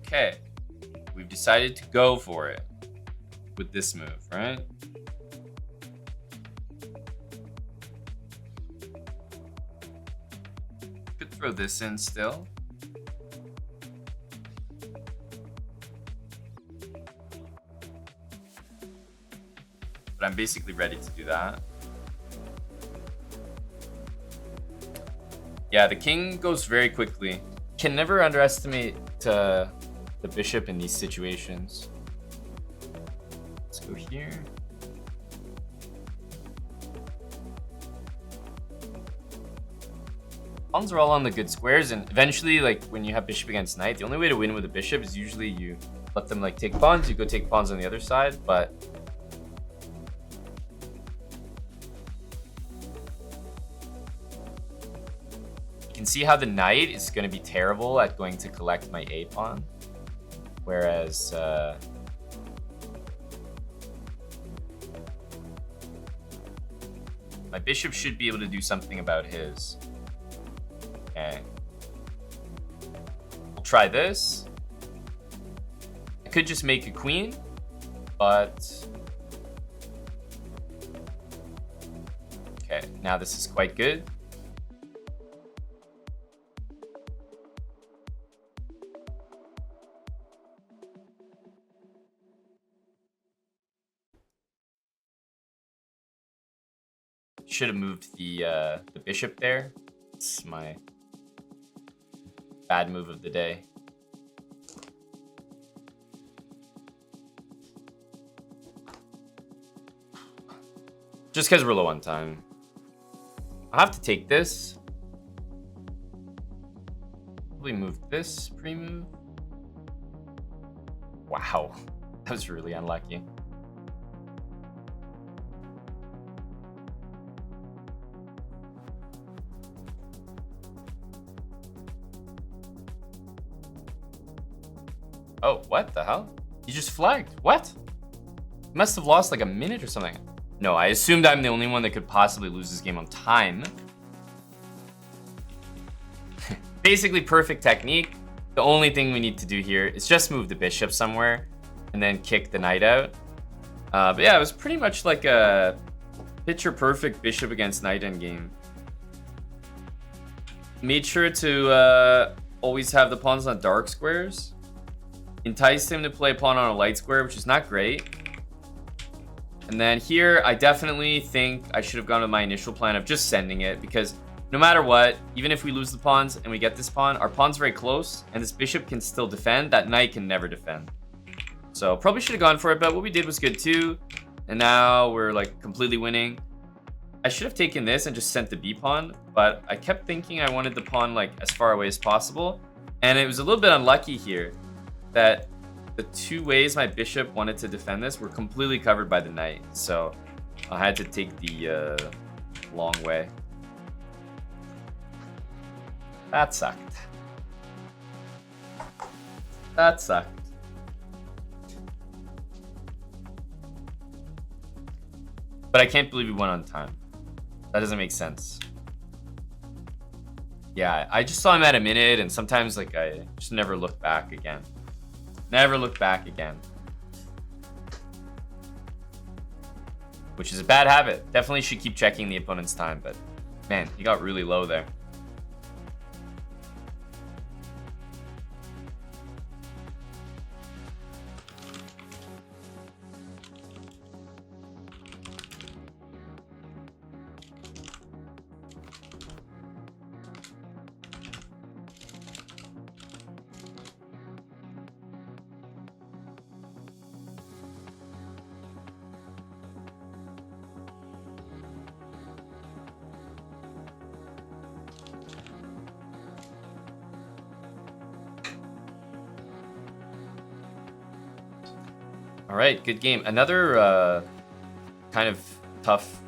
Speaker 1: Okay, we've decided to go for it with this move, right? Could throw this in still. But I'm basically ready to do that. Yeah, the king goes very quickly. Can never underestimate the bishop in these situations. Let's go here. Pawns are all on the good squares, and eventually, like when you have bishop against knight, the only way to win with a bishop is usually you let them like take pawns, you go take pawns on the other side, but can see how the knight is going to be terrible at going to collect my A pawn. Whereas, my bishop should be able to do something about his. Okay. We'll try this. I could just make a queen, but... Okay, now this is quite good. Should have moved the bishop there. It's my bad move of the day. Just because we're low on time. I have to take this. Probably move this pre-move. Wow, that was really unlucky. Oh, what the hell? You just flagged. What? You must have lost like a minute or something. No, I assumed I'm the only one that could possibly lose this game on time. Basically perfect technique. The only thing we need to do here is just move the bishop somewhere and then kick the knight out. But yeah, it was pretty much like a picture perfect bishop against knight endgame. Made sure to always have the pawns on dark squares. Enticed him to play a pawn on a light square, which is not great. And then here, I definitely think I should have gone with my initial plan of just sending it, because no matter what, even if we lose the pawns and we get this pawn, our pawn's very close, and this bishop can still defend. That knight can never defend. So probably should have gone for it, but what we did was good too. And now we're like completely winning. I should have taken this and just sent the B pawn, but I kept thinking I wanted the pawn like as far away as possible. And it was a little bit unlucky here that the two ways my bishop wanted to defend this were completely covered by the knight. So I had to take the long way. That sucked. That sucked. But I can't believe we went on time. That doesn't make sense. Yeah, I just saw him at a minute, and sometimes like I just never look back again. Never look back again. Which is a bad habit. Definitely should keep checking the opponent's time, but man, he got really low there. All right, good game. Another kind of tough,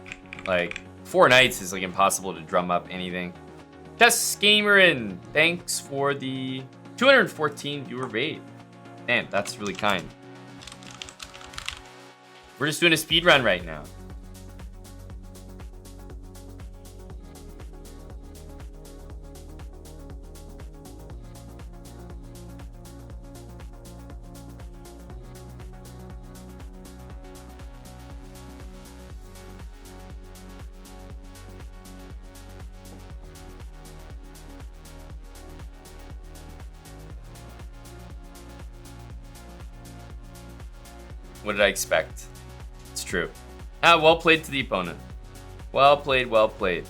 Speaker 1: like 4 knights is like impossible to drum up anything. Chess Gamerin, thanks for the 214 viewer rate. Man, that's really kind. We're just doing a speed run right now. What did I expect? It's true. Well played to the opponent. Well played, well played.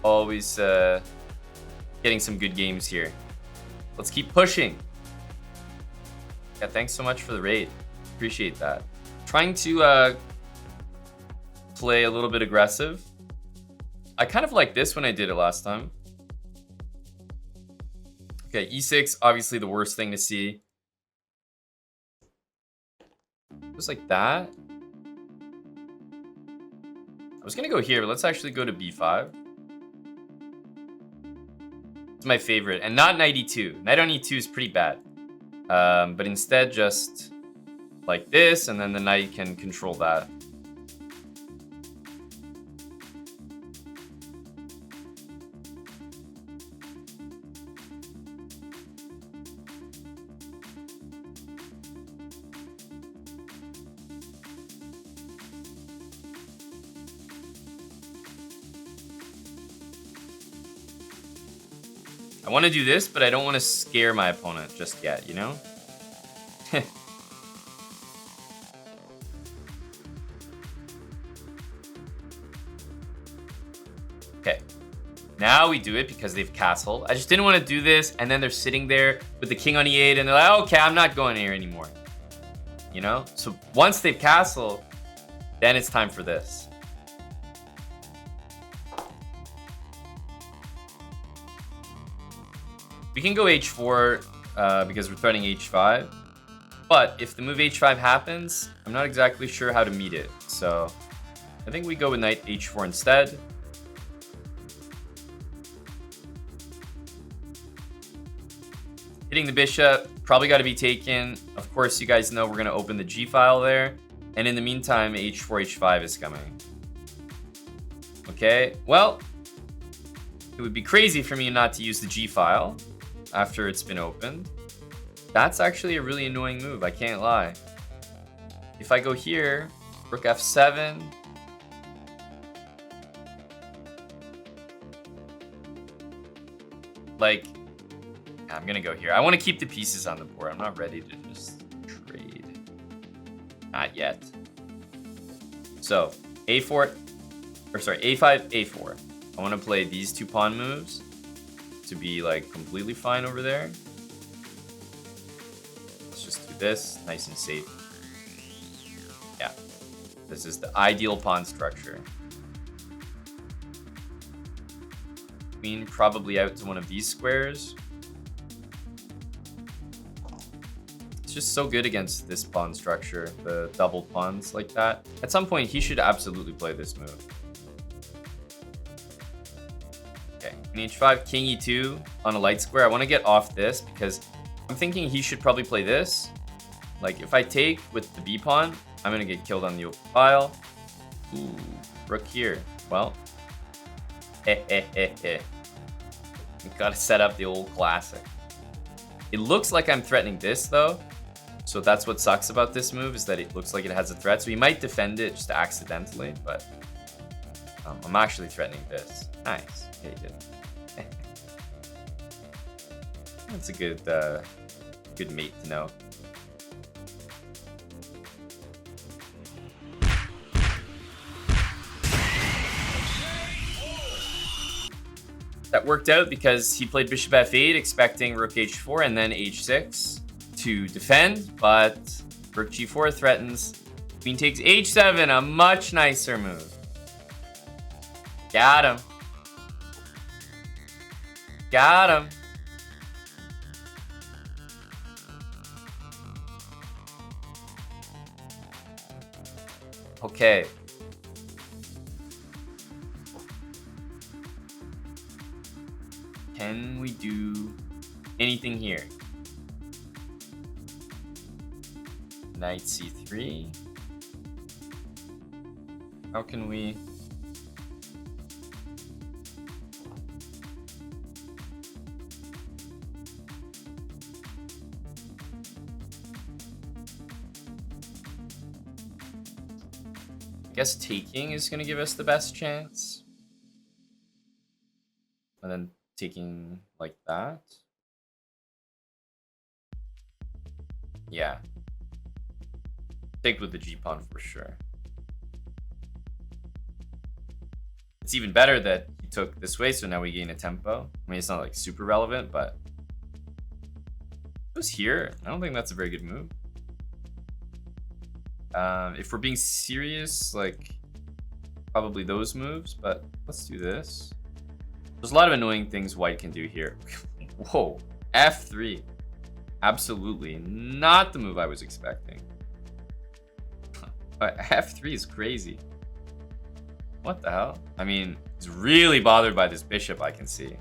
Speaker 1: Always getting some good games here. Let's keep pushing. Yeah, thanks so much for the raid. Appreciate that. Trying to play a little bit aggressive. I kind of like this when I did it last time. Okay, e6, obviously the worst thing to see. Just like that. was gonna go here, but let's actually go to b5. It's my favorite, and not knight e2. Knight on e2 is pretty bad. But instead just like this, and then the knight can control that. I want to do this, but I don't want to scare my opponent just yet, you know? Okay. Now we do it because they've castled. I just didn't want to do this, and then they're sitting there with the king on e8, and they're like, okay, I'm not going here anymore. You know? So once they've castled, then it's time for this. We can go h4 because we're threatening h5. But if the move h5 happens, I'm not exactly sure how to meet it. So I think we go with knight h4 instead. Hitting the bishop, probably got to be taken. Of course, you guys know we're going to open the g file there. And in the meantime, h4, h5 is coming. Okay, well, it would be crazy for me not to use the g file after it's been opened. That's actually a really annoying move, I can't lie. If I go here, rook f7. Like, I'm gonna go here. I want to keep the pieces on the board. I'm not ready to just trade. Not yet. So, a4, or sorry, a5, a4. I want to play these two pawn moves to be like completely fine over there. Let's just do this, nice and safe. Yeah, this is the ideal pawn structure. Queen probably out to one of these squares. It's just so good against this pawn structure, the double pawns like that. At some point, he should absolutely play this move. Queen h5, king e2 on a light square. I want to get off this because I'm thinking he should probably play this. Like, if I take with the b pawn, I'm going to get killed on the open file. Ooh, rook here. Well, We've got to set up the old classic. It looks like I'm threatening this, though. So that's what sucks about this move, is that it looks like it has a threat. So he might defend it just accidentally, but I'm actually threatening this. Nice. Yeah, he did. That's a good good mate to know. That worked out because he played bishop f8, expecting rook h4 and then h6 to defend, but rook g4 threatens. Queen takes h7, a much nicer move. Got him. Got him. Okay. Can we do anything here? Knight c3. How can we? I guess taking is going to give us the best chance. And then taking like that. Yeah. Take with the g-pawn for sure. It's even better that he took this way, so now we gain a tempo. I mean, it's not like super relevant, but it was here. I don't think that's a very good move. If we're being serious, like probably those moves, but let's do this. There's a lot of annoying things white can do here. Whoa, f3. Absolutely not the move I was expecting. But f3 is crazy. What the hell? I mean, he's really bothered by this bishop, I can see.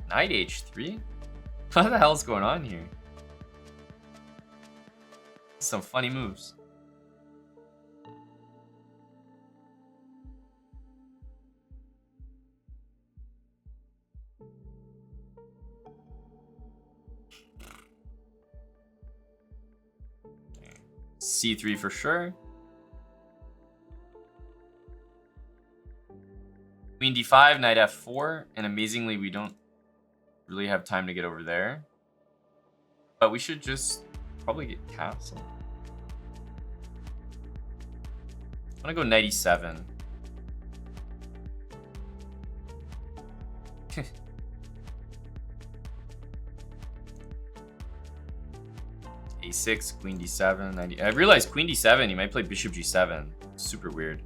Speaker 1: Knight h3? What the hell's going on here? Some funny moves. C3 for sure. Queen d5, knight f4, and amazingly we don't really have time to get over there. But we should just probably get castle. I'm gonna go knight e7. a6, queen d7, 90. I realized queen d7, he might play bishop g7. Super weird.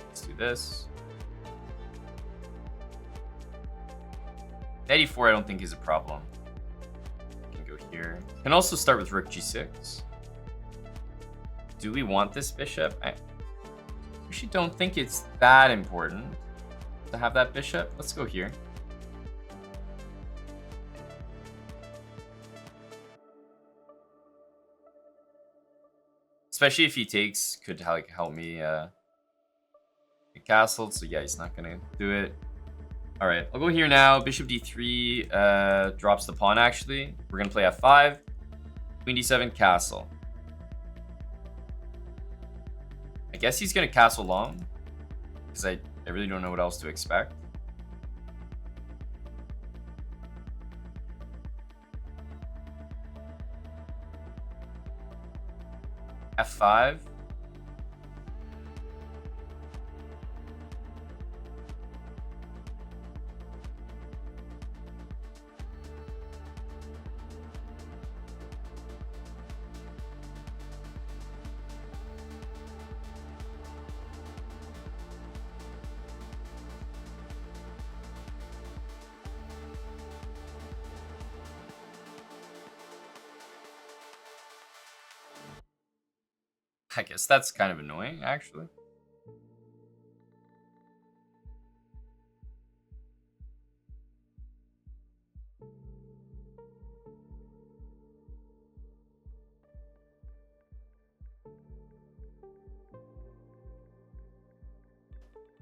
Speaker 1: Let's do this. Knight e4 I don't think is a problem. Can go here. Can also start with rook g6. Do we want this bishop? I actually don't think it's that important to have that bishop. Let's go here. Especially if he takes, could like help me get castled. So yeah, he's not gonna do it. All right, I'll go here now. Bishop d3 drops the pawn. Actually, we're gonna play f5, queen d7, castle. I guess he's gonna castle long because I really don't know what else to expect. f5. I guess that's kind of annoying, actually.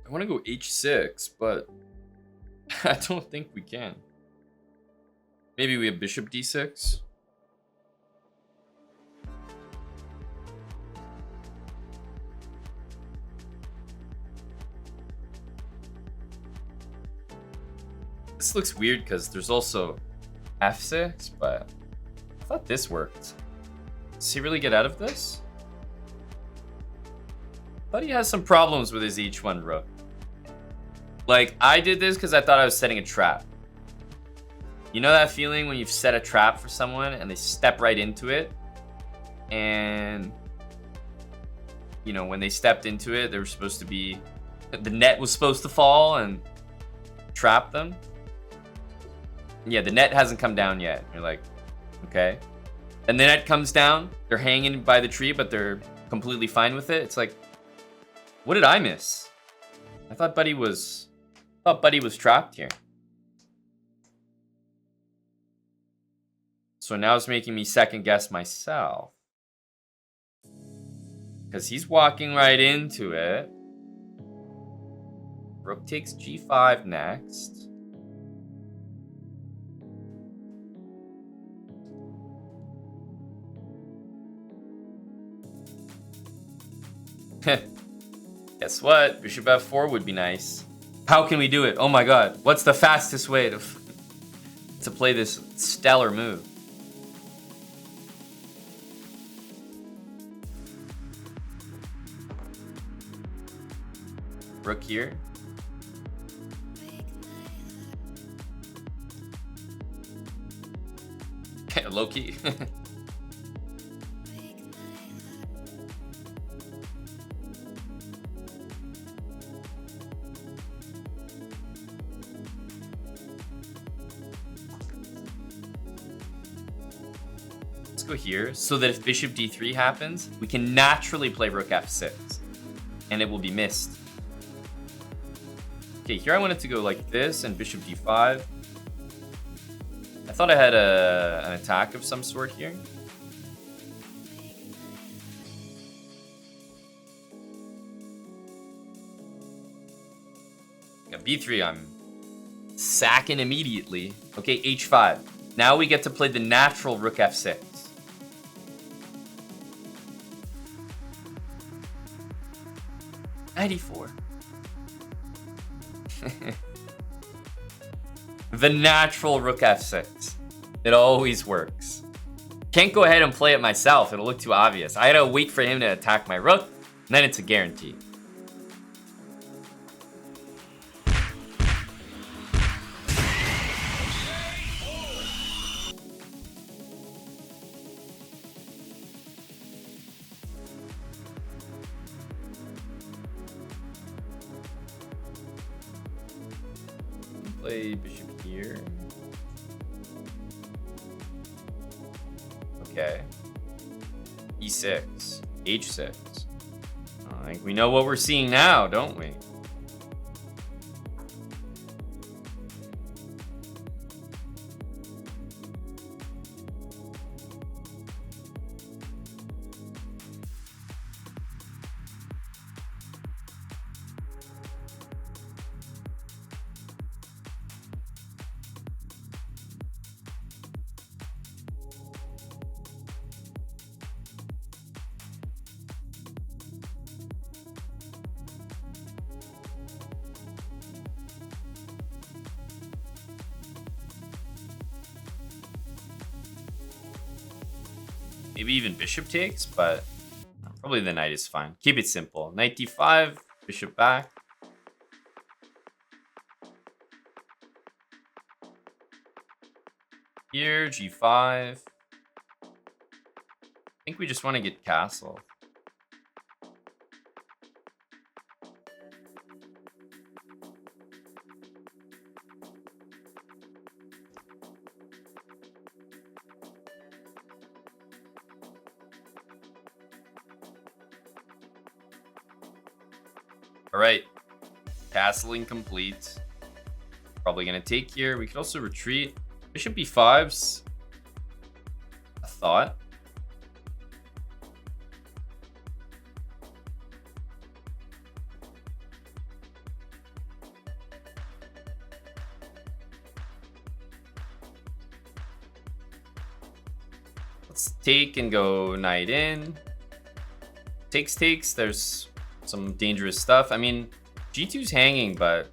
Speaker 1: I want to go h6, but I don't think we can. Maybe we have bishop d6. This looks weird because there's also f6, but I thought this worked. Does he really get out of this? I thought he has some problems with his h1 rook. Like, I did this because I thought I was setting a trap. You know that feeling when you've set a trap for someone and they step right into it? And, you know, when they stepped into it, they were supposed to be... The net was supposed to fall and trap them. Yeah, the net hasn't come down yet. You're like, okay. And the net comes down. They're hanging by the tree, but they're completely fine with it. It's like, what did I miss? I thought Buddy was trapped here. So now it's making me second guess myself. Because he's walking right into it. Rook takes g5 next. Guess what? Bishop f4 would be nice. How can we do it? Oh my god. What's the fastest way to play this stellar move? Rook here. Low key. go here so that if bishop d3 happens, we can naturally play rook f6 and it will be missed. Okay, here I wanted to go like this and bishop d5. I thought I had an attack of some sort here. Yeah, b3, I'm sacking immediately. Okay, h5. Now we get to play the natural rook f6. Knight 4. The natural rook f6. It always works. Can't go ahead and play it myself. It'll look too obvious. I gotta wait for him to attack my rook, and then it's a guarantee. Play bishop here. Okay. e6, h6. I think we know what we're seeing now, don't we? Maybe even bishop takes, but probably the knight is fine. Keep it simple. Knight d5, bishop back. Here, g5. I think we just want to get castle. All right, castling complete. Probably gonna take here. We could also retreat. Bishop b5's a thought. Let's take and go knight in. Takes. There's some dangerous stuff. I mean, g2's hanging, but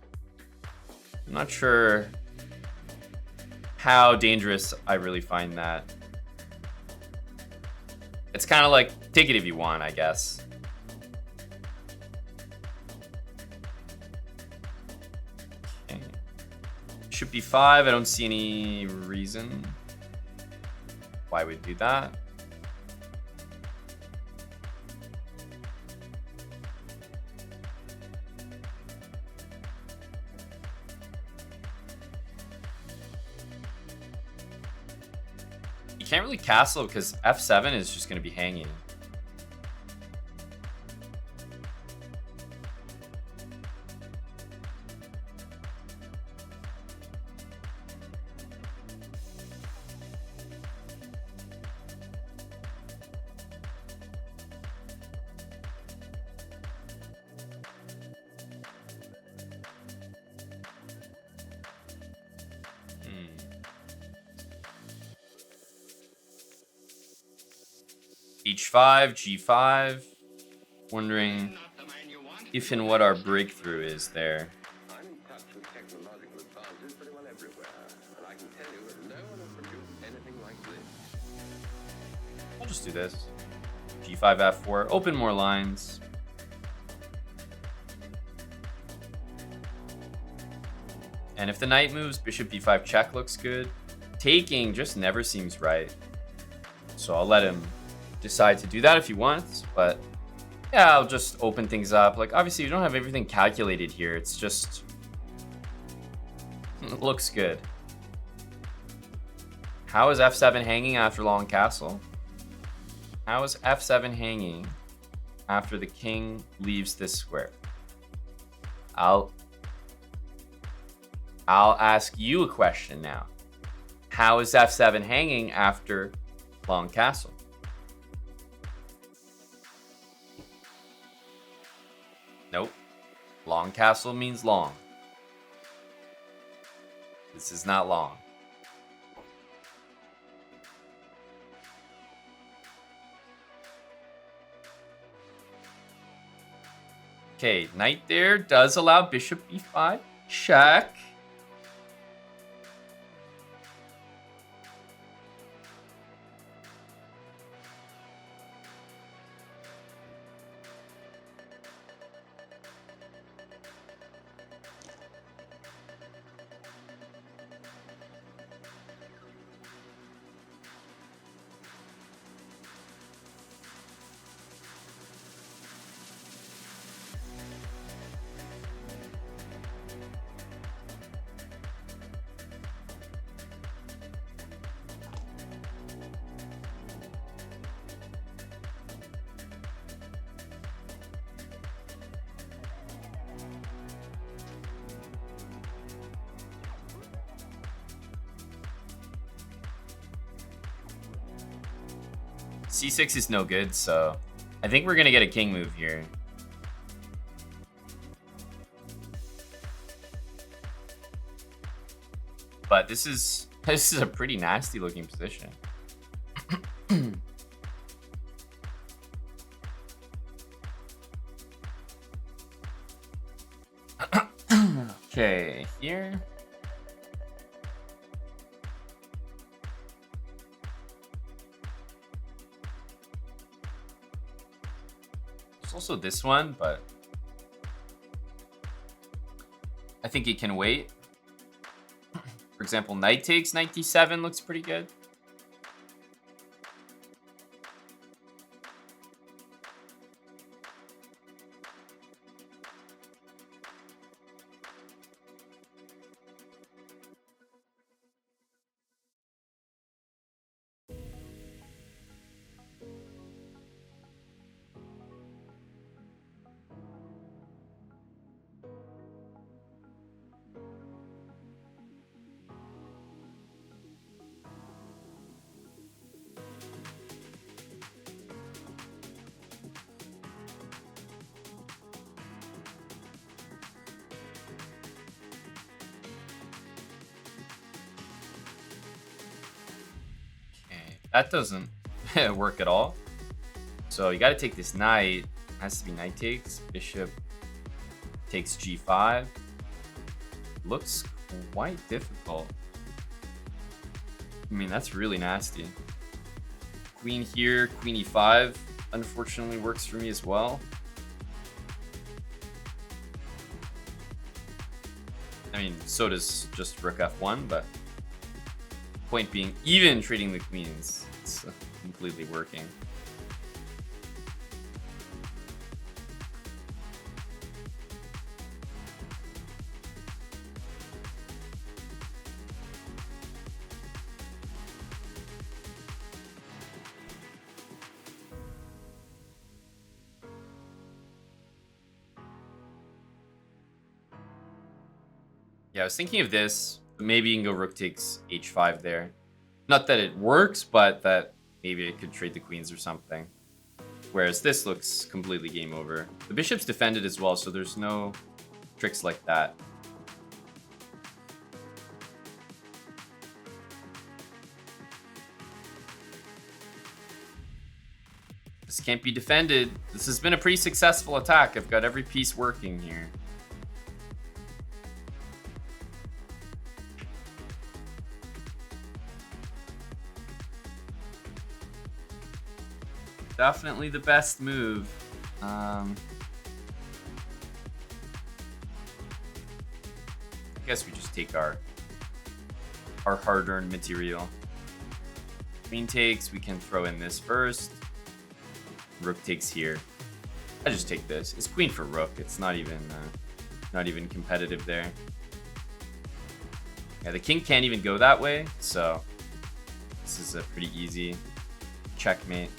Speaker 1: I'm not sure how dangerous I really find that. It's kind of like, take it if you want, I guess. Okay. Bishop b5, I don't see any reason why we'd do that. You can't really castle because f7 is just going to be hanging. h5, g5. Wondering if and what our breakthrough is there.
Speaker 2: I'm in touch with technological advances pretty well everywhere, and I can tell you that no one has produced anything like this.
Speaker 1: I'll just do this. g5, f4. Open more lines. And if the knight moves, bishop b5 check looks good. Taking just never seems right. So I'll let him decide to do that if he wants, but yeah, I'll just open things up. Like, obviously, you don't have everything calculated here. It's just, it looks good. How is f7 hanging after long castle? How is f7 hanging after the king leaves this square? I'll ask you a question now. How is f7 hanging after long castle? Nope. Long castle means long. This is not long. Okay, knight there does allow bishop b5. Check. C6 is no good, so I think we're gonna get a king move here. But this is a pretty nasty looking position. Okay, here. There's also this one, but I think it can wait. For example, knight takes, knight d7 looks pretty good. That doesn't work at all. So you got to take this knight. Has to be knight takes. Bishop takes g5. Looks quite difficult. I mean, that's really nasty. Queen here, queen e5, unfortunately works for me as well. I mean, so does just rook f1, but point being, even trading the queens, it's completely working. Yeah, I was thinking of this. Maybe you can go rook takes h5 there. Not that it works, but that maybe it could trade the queens or something. Whereas this looks completely game over. The bishop's defended as well, so there's no tricks like that. This can't be defended. This has been a pretty successful attack. I've got every piece working here. Definitely the best move. I guess we just take our hard-earned material. Queen takes, we can throw in this first. Rook takes here. I just take this. It's queen for rook. It's not even competitive there. Yeah, the king can't even go that way, so this is a pretty easy checkmate.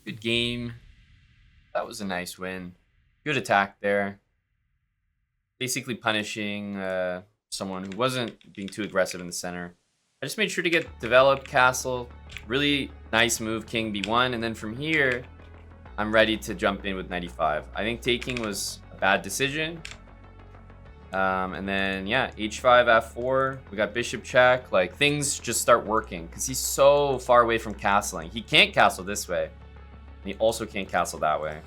Speaker 1: Good game. That was a nice win. Good attack there. Basically punishing someone who wasn't being too aggressive in the center. I just made sure to get developed castle. Really nice move, king b1. And then from here, I'm ready to jump in with 95. I think taking was a bad decision. And then, yeah, h5, f4. We got bishop check. Like, things just start working because he's so far away from castling. He can't castle this way. And he also can't castle that way.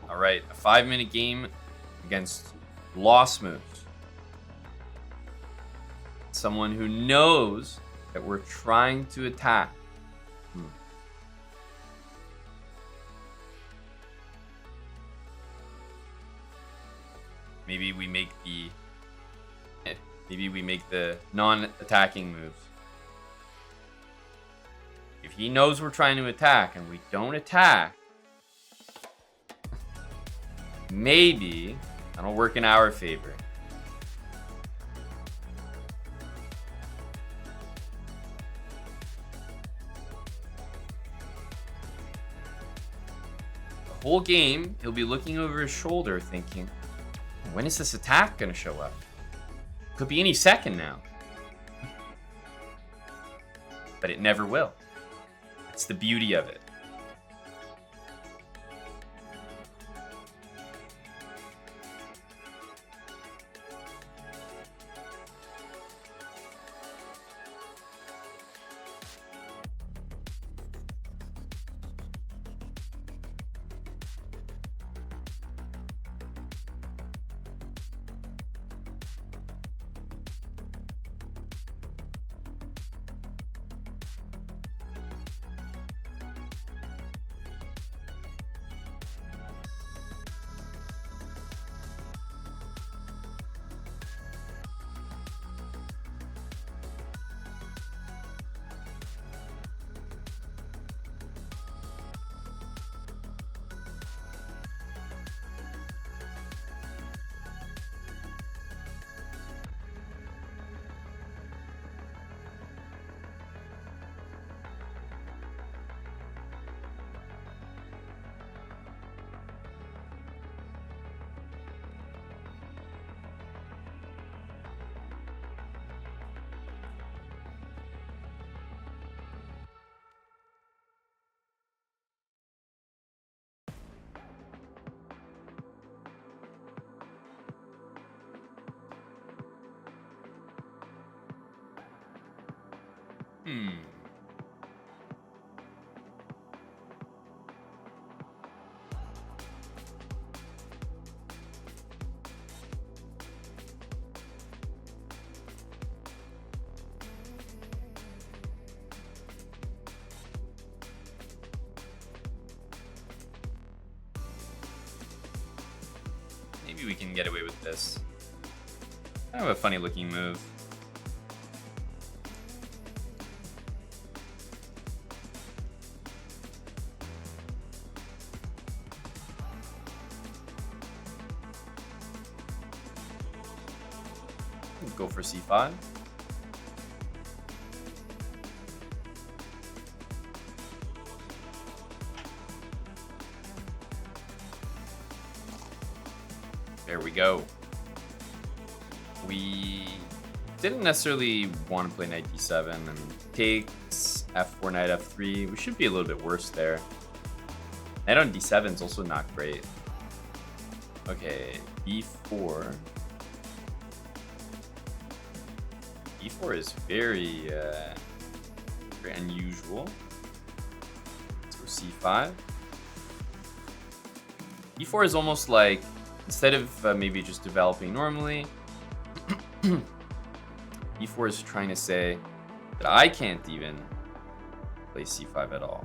Speaker 1: All right, a 5-minute game against lost moves. Someone who knows that we're trying to attack. Maybe we make the non-attacking moves. If he knows we're trying to attack and we don't attack, maybe that'll work in our favor. The whole game, he'll be looking over his shoulder thinking, when is this attack gonna show up? Could be any second now. But it never will. It's the beauty of it. Maybe we can get away with this. Kind of a funny looking move. Go for c5. There we go. We didn't necessarily want to play knight d7. I mean, takes, f4, knight f3. We should be a little bit worse there. Knight on d7 is also not great. Okay, b4. e4 is very unusual. Let's go c5. e4 is almost like, instead of maybe just developing normally, e4 is trying to say that I can't even play c5 at all.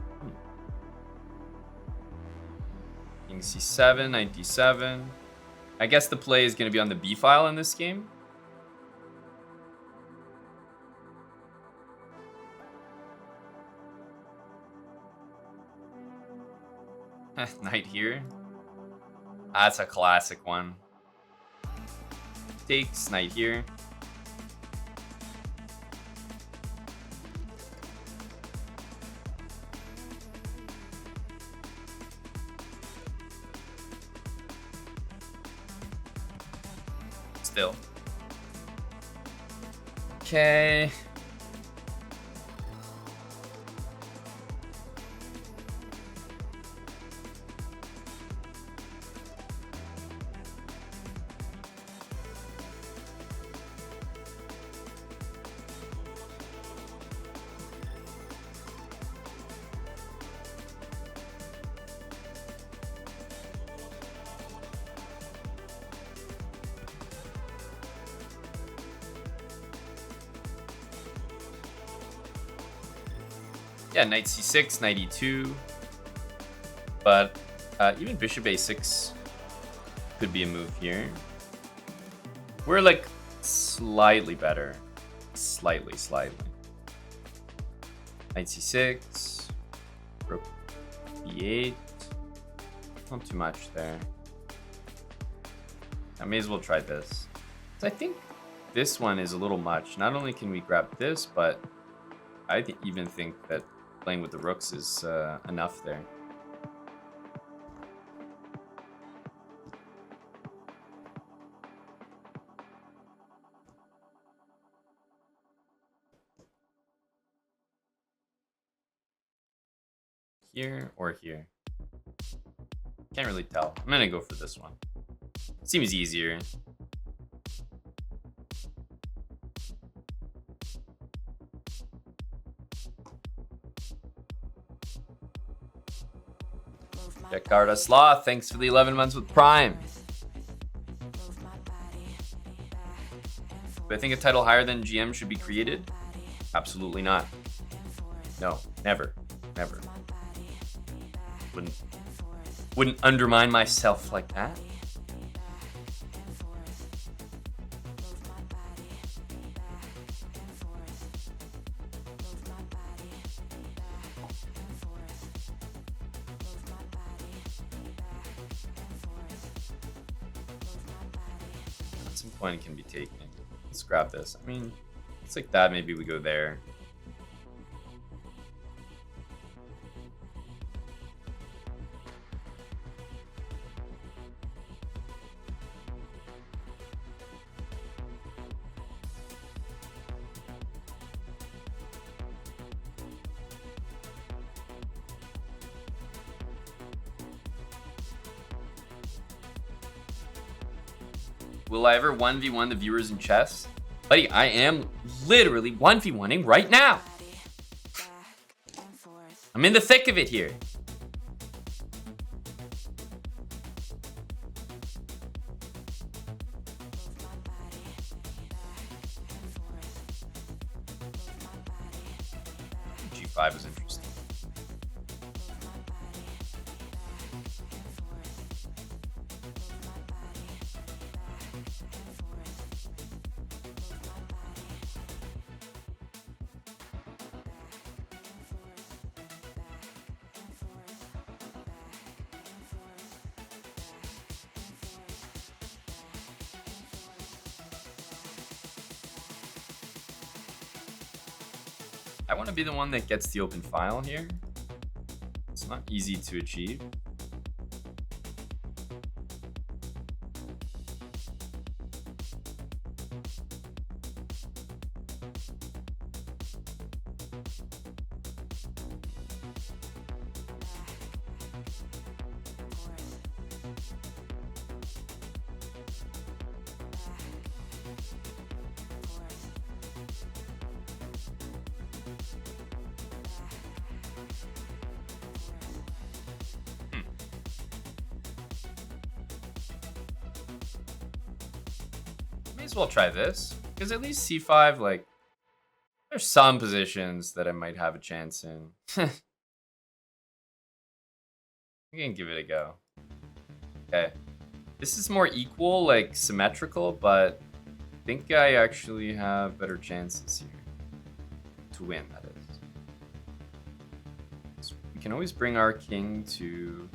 Speaker 1: King c7, knight d7. I guess the play is going to be on the b file in this game. Knight here. That's a classic one. takes, knight here. Still. Okay. Yeah, knight c6, knight e2. But even bishop a6 could be a move here. We're like slightly better. Slightly. Knight c6. Rook b8. Not too much there. I may as well try this. So I think this one is a little much. Not only can we grab this, but I even think that playing with the rooks is enough there. Here or here? Can't really tell. I'm gonna go for this one. Seems easier. Jakarta Sloth, thanks for the 11 months with Prime. Do I think a title higher than GM should be created? Absolutely not. No, never. Wouldn't undermine myself like that. Some point can be taken. Let's grab this. I mean, it's like that. Maybe we go there. Will I ever 1v1 the viewers in chess? Buddy, I am literally 1v1ing right now. I'm in the thick of it here. G5 is interesting. I want to be the one that gets the open file here. It's not easy to achieve. May as well try this, because at least c5, like, there's some positions that I might have a chance in. I can give it a go. Okay. This is more equal, like, symmetrical, but I think I actually have better chances here. To win, that is. So we can always bring our king to...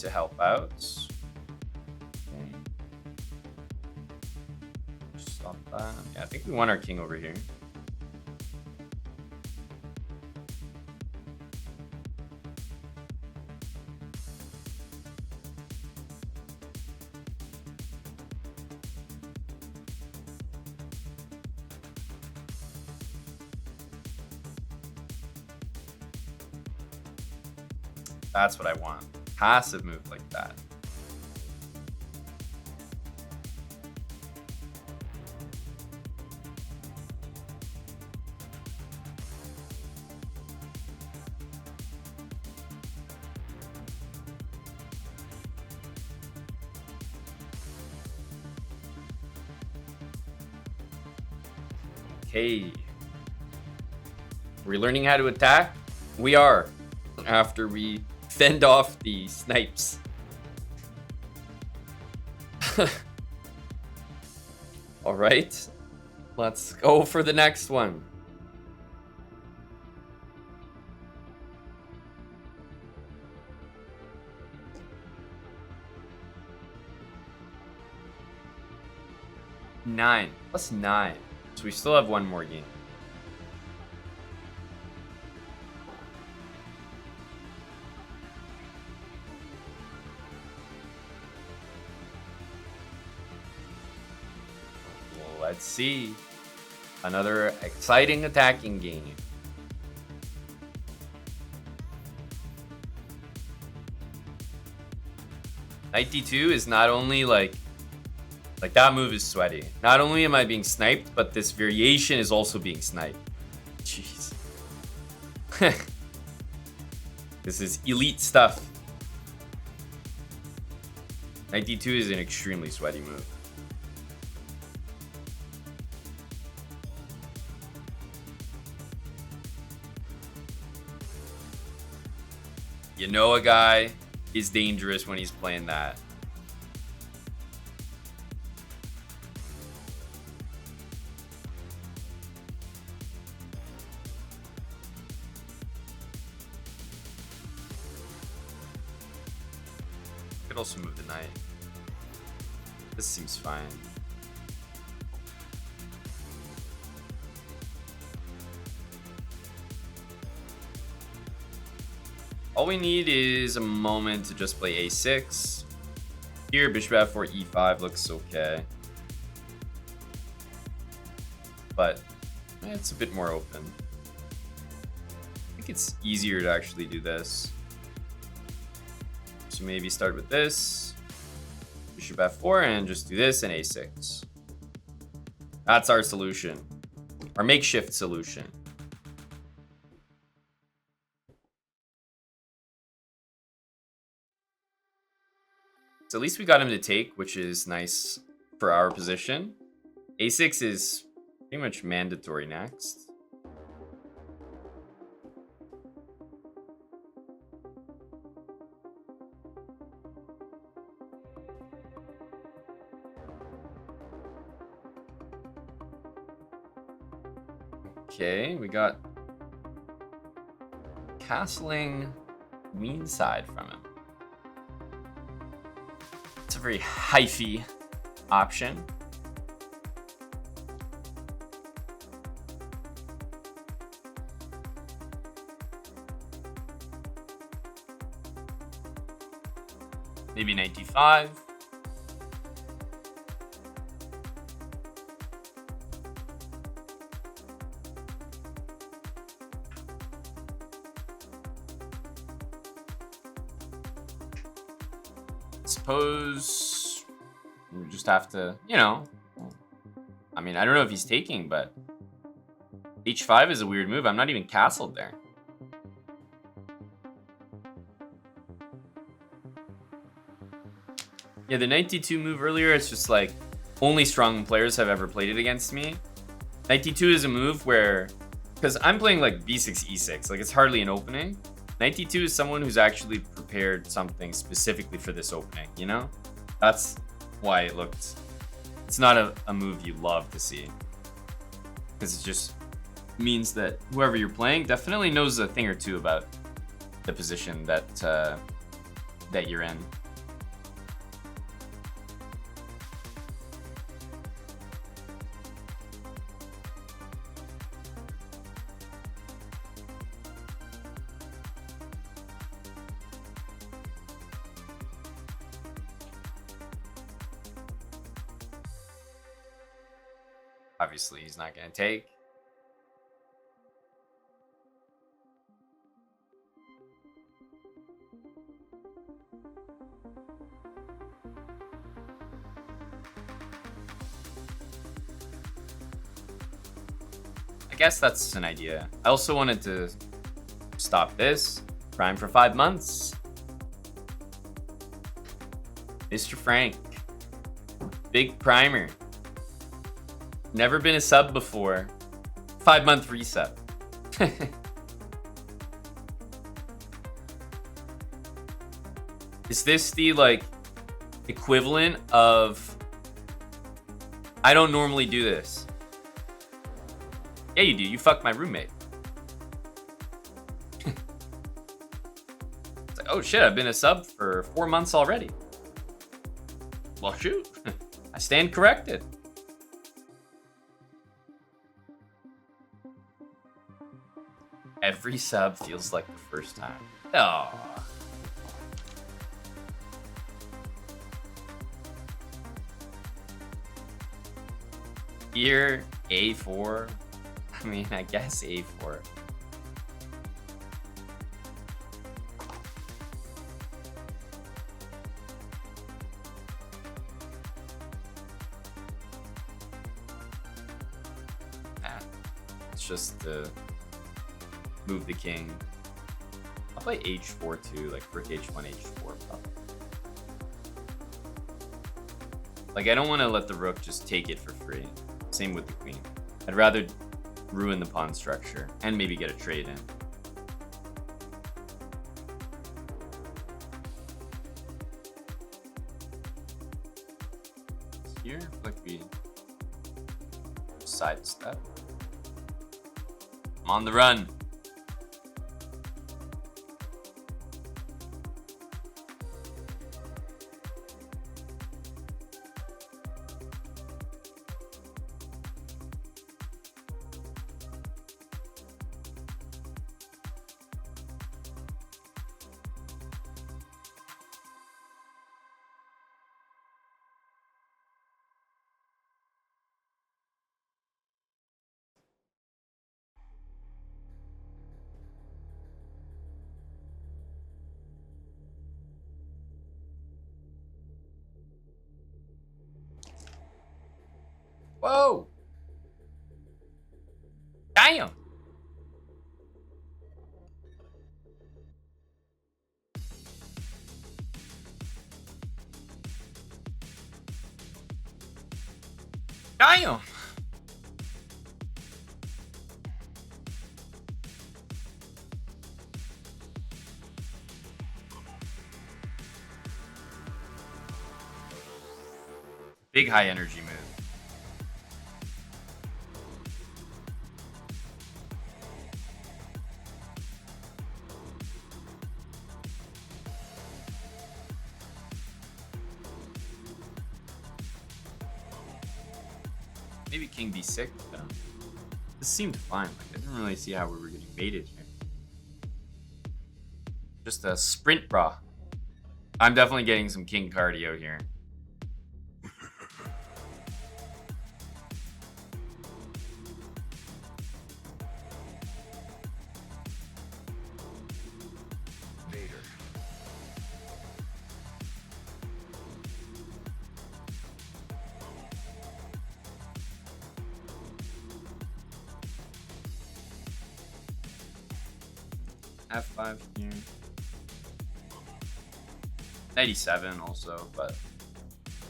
Speaker 1: to help out. Okay. Stop that. Yeah, I think we want our king over here. That's what I want. Passive move like that. Okay. We're learning how to attack? We are. After we fend off the snipes. All right, let's go for the next one. Nine plus 9. So we still have one more game. Let's see. Another exciting attacking game. Knight d2 is not only like that move is sweaty. Not only am I being sniped, but this variation is also being sniped. Jeez. This is elite stuff. Knight d2 is an extremely sweaty move. You know a guy is dangerous when he's playing that. Could also move the knight. This seems fine. All we need is a moment to just play a6. Here, bishop f4, e5 looks okay. But it's a bit more open. I think it's easier to actually do this. So maybe start with this. Bishop f4 and just do this and a6. That's our solution. Our makeshift solution. So at least we got him to take, which is nice for our position. A6 is pretty much mandatory next. Okay, we got castling queen side from him. It's a very hyphy option. Maybe knight d5. Suppose we just have to, you know, I mean, I don't know if he's taking, but h5 is a weird move. I'm not even castled there. Yeah, the knight d2 move earlier, it's just like only strong players have ever played it against me. Knight d2 is a move where, because I'm playing like b6, e6, like it's hardly an opening. Knight d2 is someone who's actually prepared something specifically for this opening, you know? That's why it looked... It's not a move you love to see. Because it just means that whoever you're playing definitely knows a thing or two about the position that that you're in. Obviously, he's not going to take. I guess that's an idea. I also wanted to stop this. Prime for 5 months. Mr. Frank. Big primer. Never been a sub before. 5-month reset. Is this the, like, equivalent of... I don't normally do this. Yeah, you do. You fucked my roommate. It's like, oh shit, I've been a sub for 4 months already. Well, shoot. I stand corrected. Every sub feels like the first time. Oh. Here, A4. I mean, I guess A4. It's just to move the king. I'll play H4 too, like rook H1, H4 probably. Like, I don't want to let the rook just take it for free. Same with the queen. I'd rather ruin the pawn structure and maybe get a trade in. Here, like we sidestep. I'm on the run. Whoa! Damn! Damn! Big high energy move. Maybe king b6. This seemed fine. Like, I didn't really see how we were getting baited here. Just a sprint bra. I'm definitely getting some king cardio here. F5 here. 97 also, but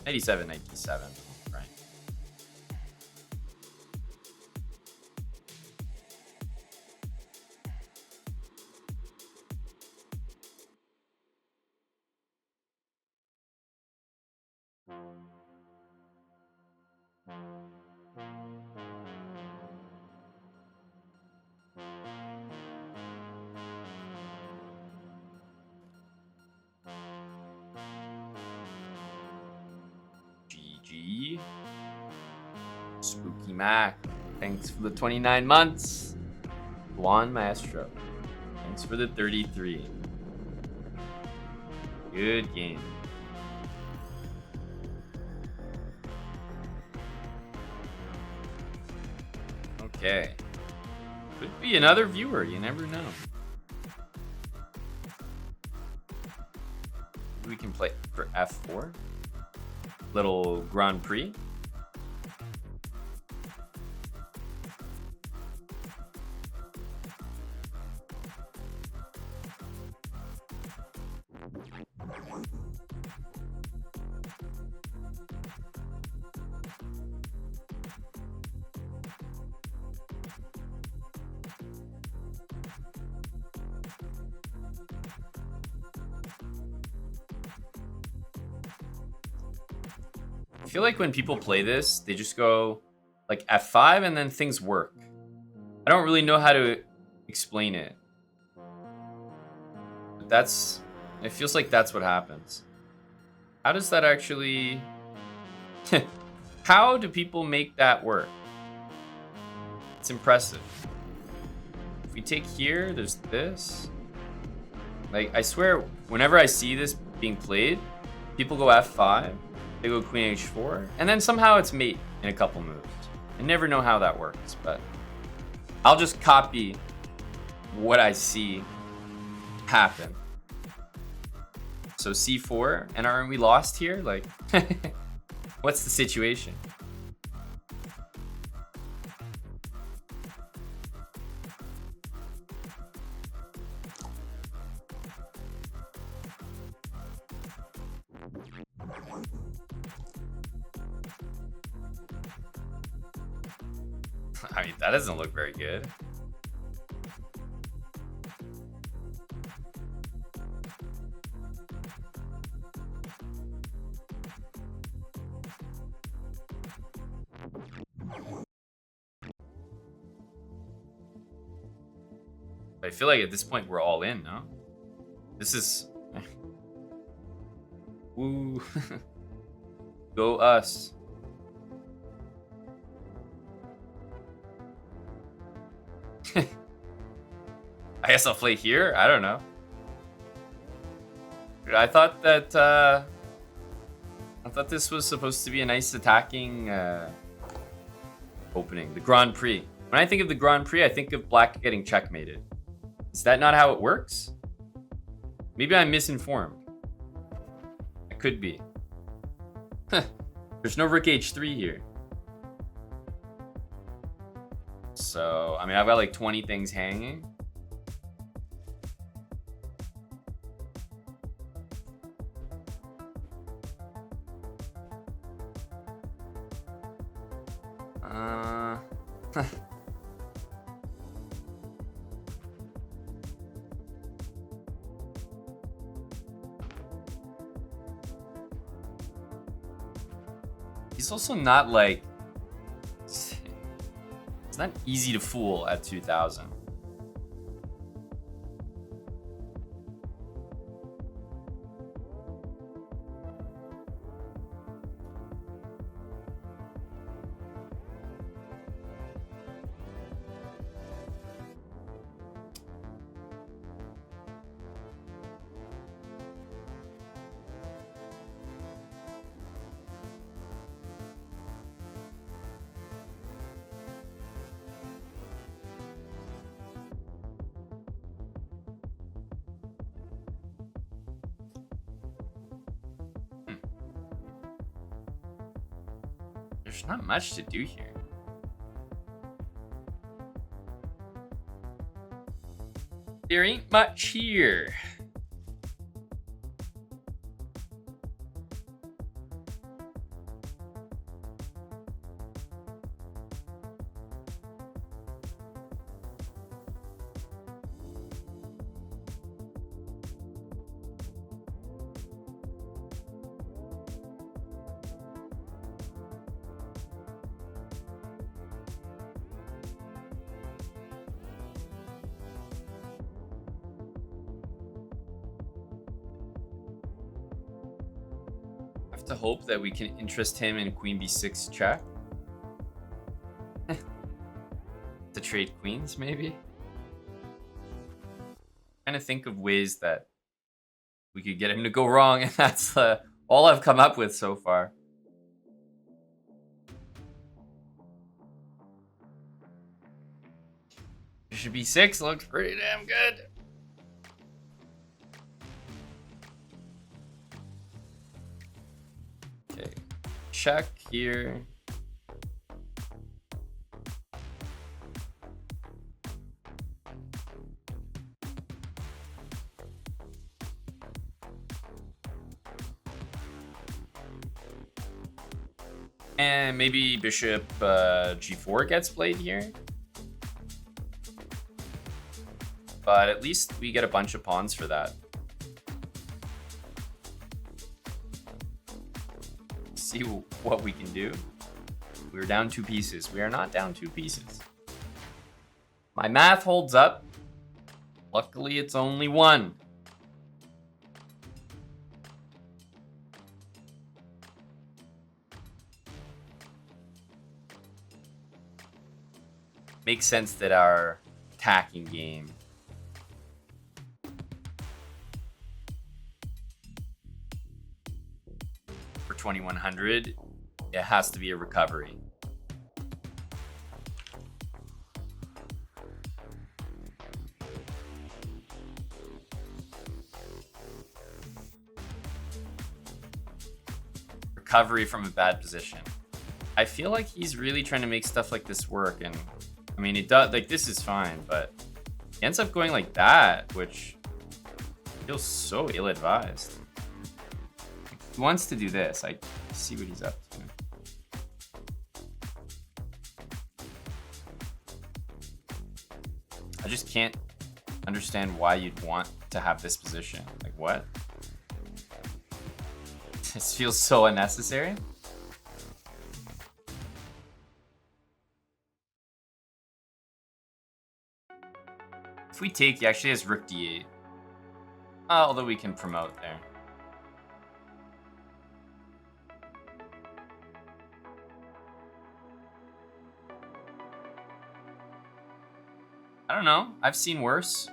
Speaker 1: 97, 97, right? Spooky Mac. Thanks for the 29 months. Juan Maestro. Thanks for the 33. Good game. Okay. Could be another viewer, you never know. We can play for F4. Little Grand Prix. I feel like when people play this, they just go like F5 and then things work. I don't really know how to explain it. But it feels like that's what happens. How does that actually... How do people make that work? It's impressive. If we take here, there's this. Like, I swear, whenever I see this being played, people go F5. They go Queen H4, and then somehow it's mate in a couple moves. I never know how that works, but I'll just copy what I see happen. So C4, and aren't we lost here? Like, what's the situation? I mean, that doesn't look very good. I feel like at this point we're all in, no? This is... Woo. Go us. I guess I'll play here? I don't know. Dude, I thought this was supposed to be a nice attacking opening. The Grand Prix. When I think of the Grand Prix, I think of black getting checkmated. Is that not how it works? Maybe I'm misinformed. I could be. There's no rook h3 here. So, I mean, I've got like 20 things hanging. He's also not like... It's not easy to fool at 2000. There's not much to do here. There ain't much here. To hope that we can interest him in queen b6 check. trade queens, maybe? Trying to think of ways that we could get him to go wrong, and that's all I've come up with so far. Bishop b6 looks pretty damn good. Okay, check here. And maybe bishop g4 gets played here. But at least we get a bunch of pawns for that. See what we can do. We're down 2 pieces. We are not down 2 pieces. My math holds up. Luckily, it's only 1. Makes sense that our attacking game for 2100, it has to be a recovery. Recovery from a bad position. I feel like he's really trying to make stuff like this work, and I mean, it does, like, this is fine, but he ends up going like that, which feels so ill-advised. He wants to do this. I see what he's up to. I just can't understand why you'd want to have this position. Like, what? This feels so unnecessary. If we take, he actually has rook d8. Although we can promote there. I don't know. I've seen worse.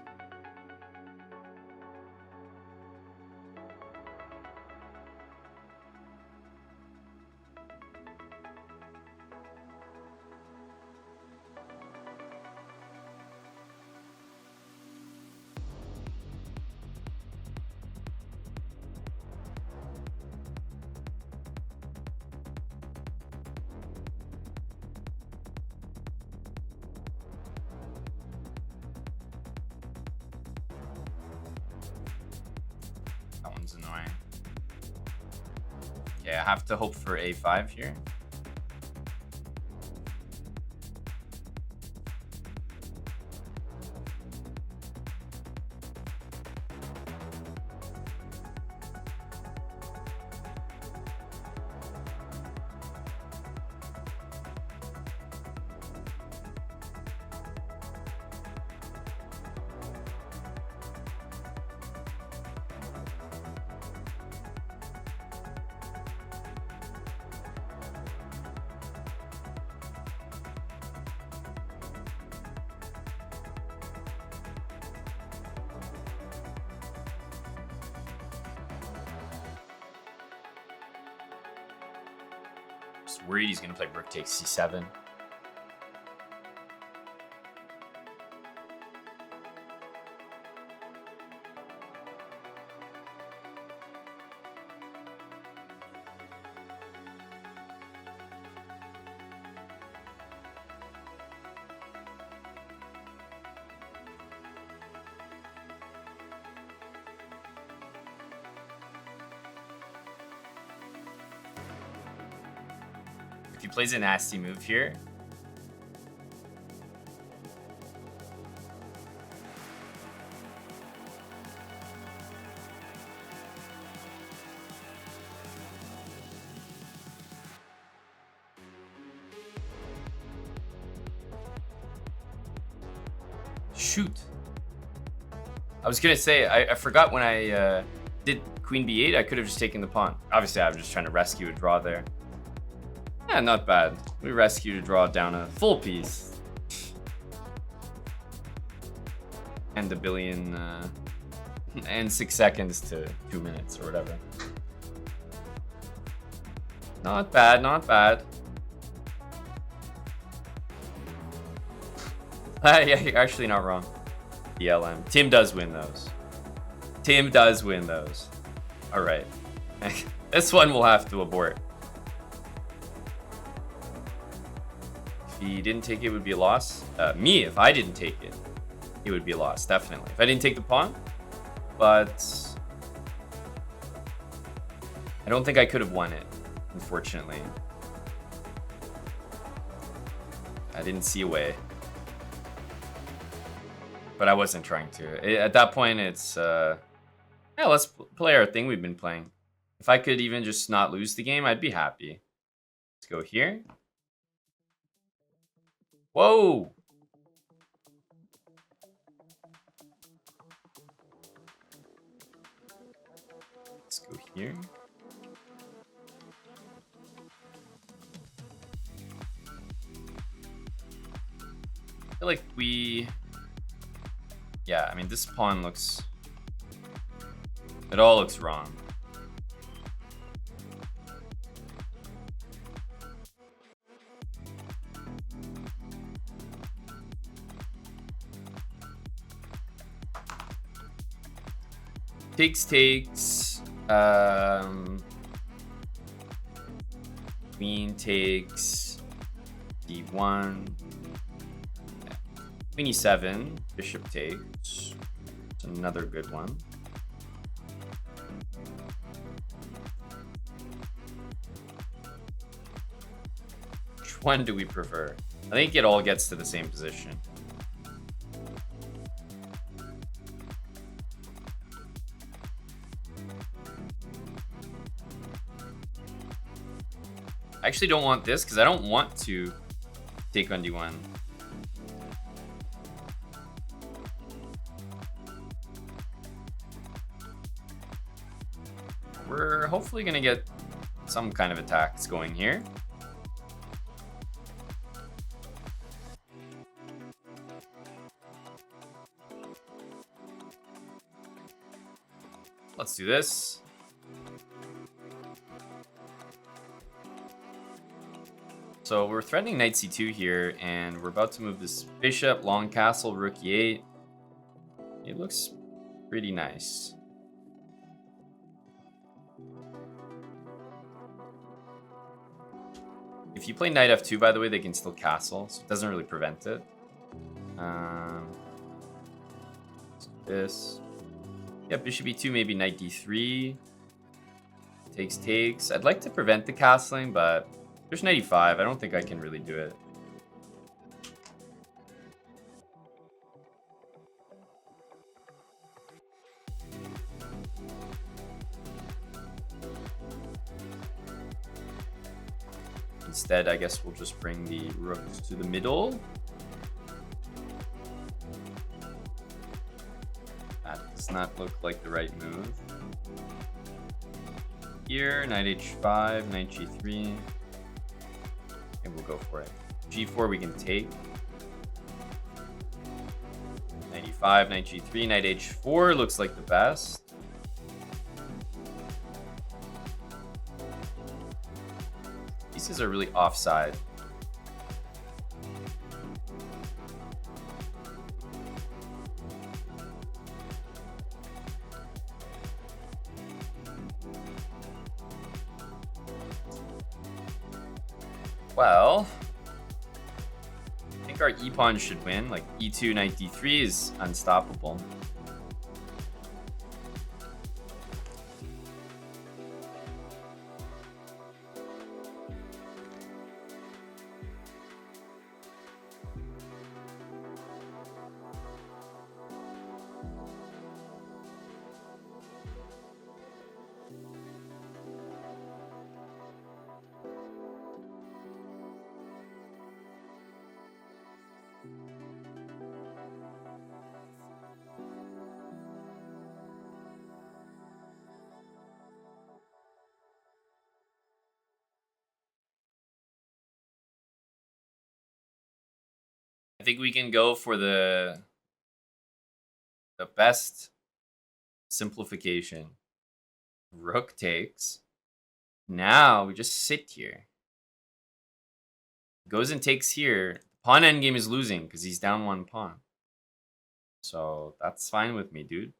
Speaker 1: That one's annoying. Okay, I have to hope for a5 here. Just worried he's gonna play rook takes c7. If he plays a nasty move here, shoot. I was gonna say, I forgot when I did queen b8, I could have just taken the pawn. Obviously, I'm just trying to rescue a draw there. Yeah, not bad. We rescued a draw down a full piece. and a billion and 6 seconds to 2 minutes or whatever. Not bad, not bad. Yeah, you're actually not wrong. DLM. Tim does win those. Tim does win those. All right. This one we'll have to abort. If he didn't take it, it would be a loss. Me, if I didn't take it, it would be a loss, definitely. If I didn't take the pawn, but I don't think I could have won it, unfortunately. I didn't see a way. But I wasn't trying to. At that point, it's, yeah, let's play our thing we've been playing. If I could even just not lose the game, I'd be happy. Let's go here. Whoa! Let's go here. I feel like we... Yeah, I mean, this pawn looks... It all looks wrong. Takes. Queen takes. D1. Yeah. Queen E7. Bishop takes. It's another good one. Which one do we prefer? I think it all gets to the same position. I actually don't want this because I don't want to take on D1. We're hopefully going to get some kind of attacks going here. Let's do this. So we're threatening knight c2 here, and we're about to move this bishop, long castle, rook e8. It looks pretty nice. If you play knight f2, by the way, they can still castle, so it doesn't really prevent it. This. Yeah, bishop e2, maybe knight d3. Takes. I'd like to prevent the castling, but there's knight e5. I don't think I can really do it. Instead, I guess we'll just bring the rooks to the middle. That does not look like the right move. Here, knight h5, knight g3. And we'll go for it. G4 we can take. Knight e5, knight g3, knight h4 looks like the best. Pieces are really offside. Well, I think our e-pawn should win. Like e2, knight d3 is unstoppable. I think we can go for the the best simplification. Rook takes. Now we just sit here. Goes and takes here. Pawn endgame is losing because he's down 1 pawn. So that's fine with me, dude.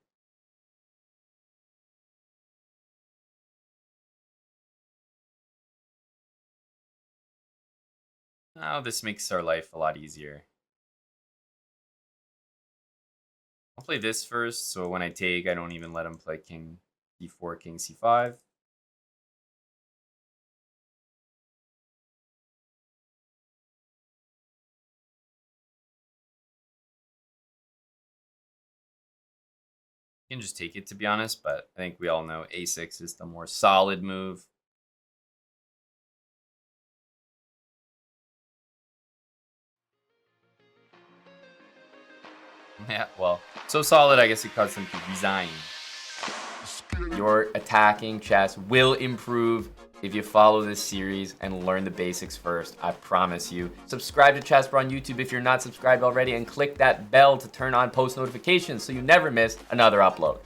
Speaker 1: Now this makes our life a lot easier. I'll play this first, so when I take, I don't even let him play king d4, king c5. You can just take it, to be honest, but I think we all know a6 is the more solid move. Yeah, well, so solid, I guess it caused him to resign. Your attacking chess will improve if you follow this series and learn the basics first. I promise you. Subscribe to chessbrah on YouTube if you're not subscribed already, and click that bell to turn on post notifications so you never miss another upload.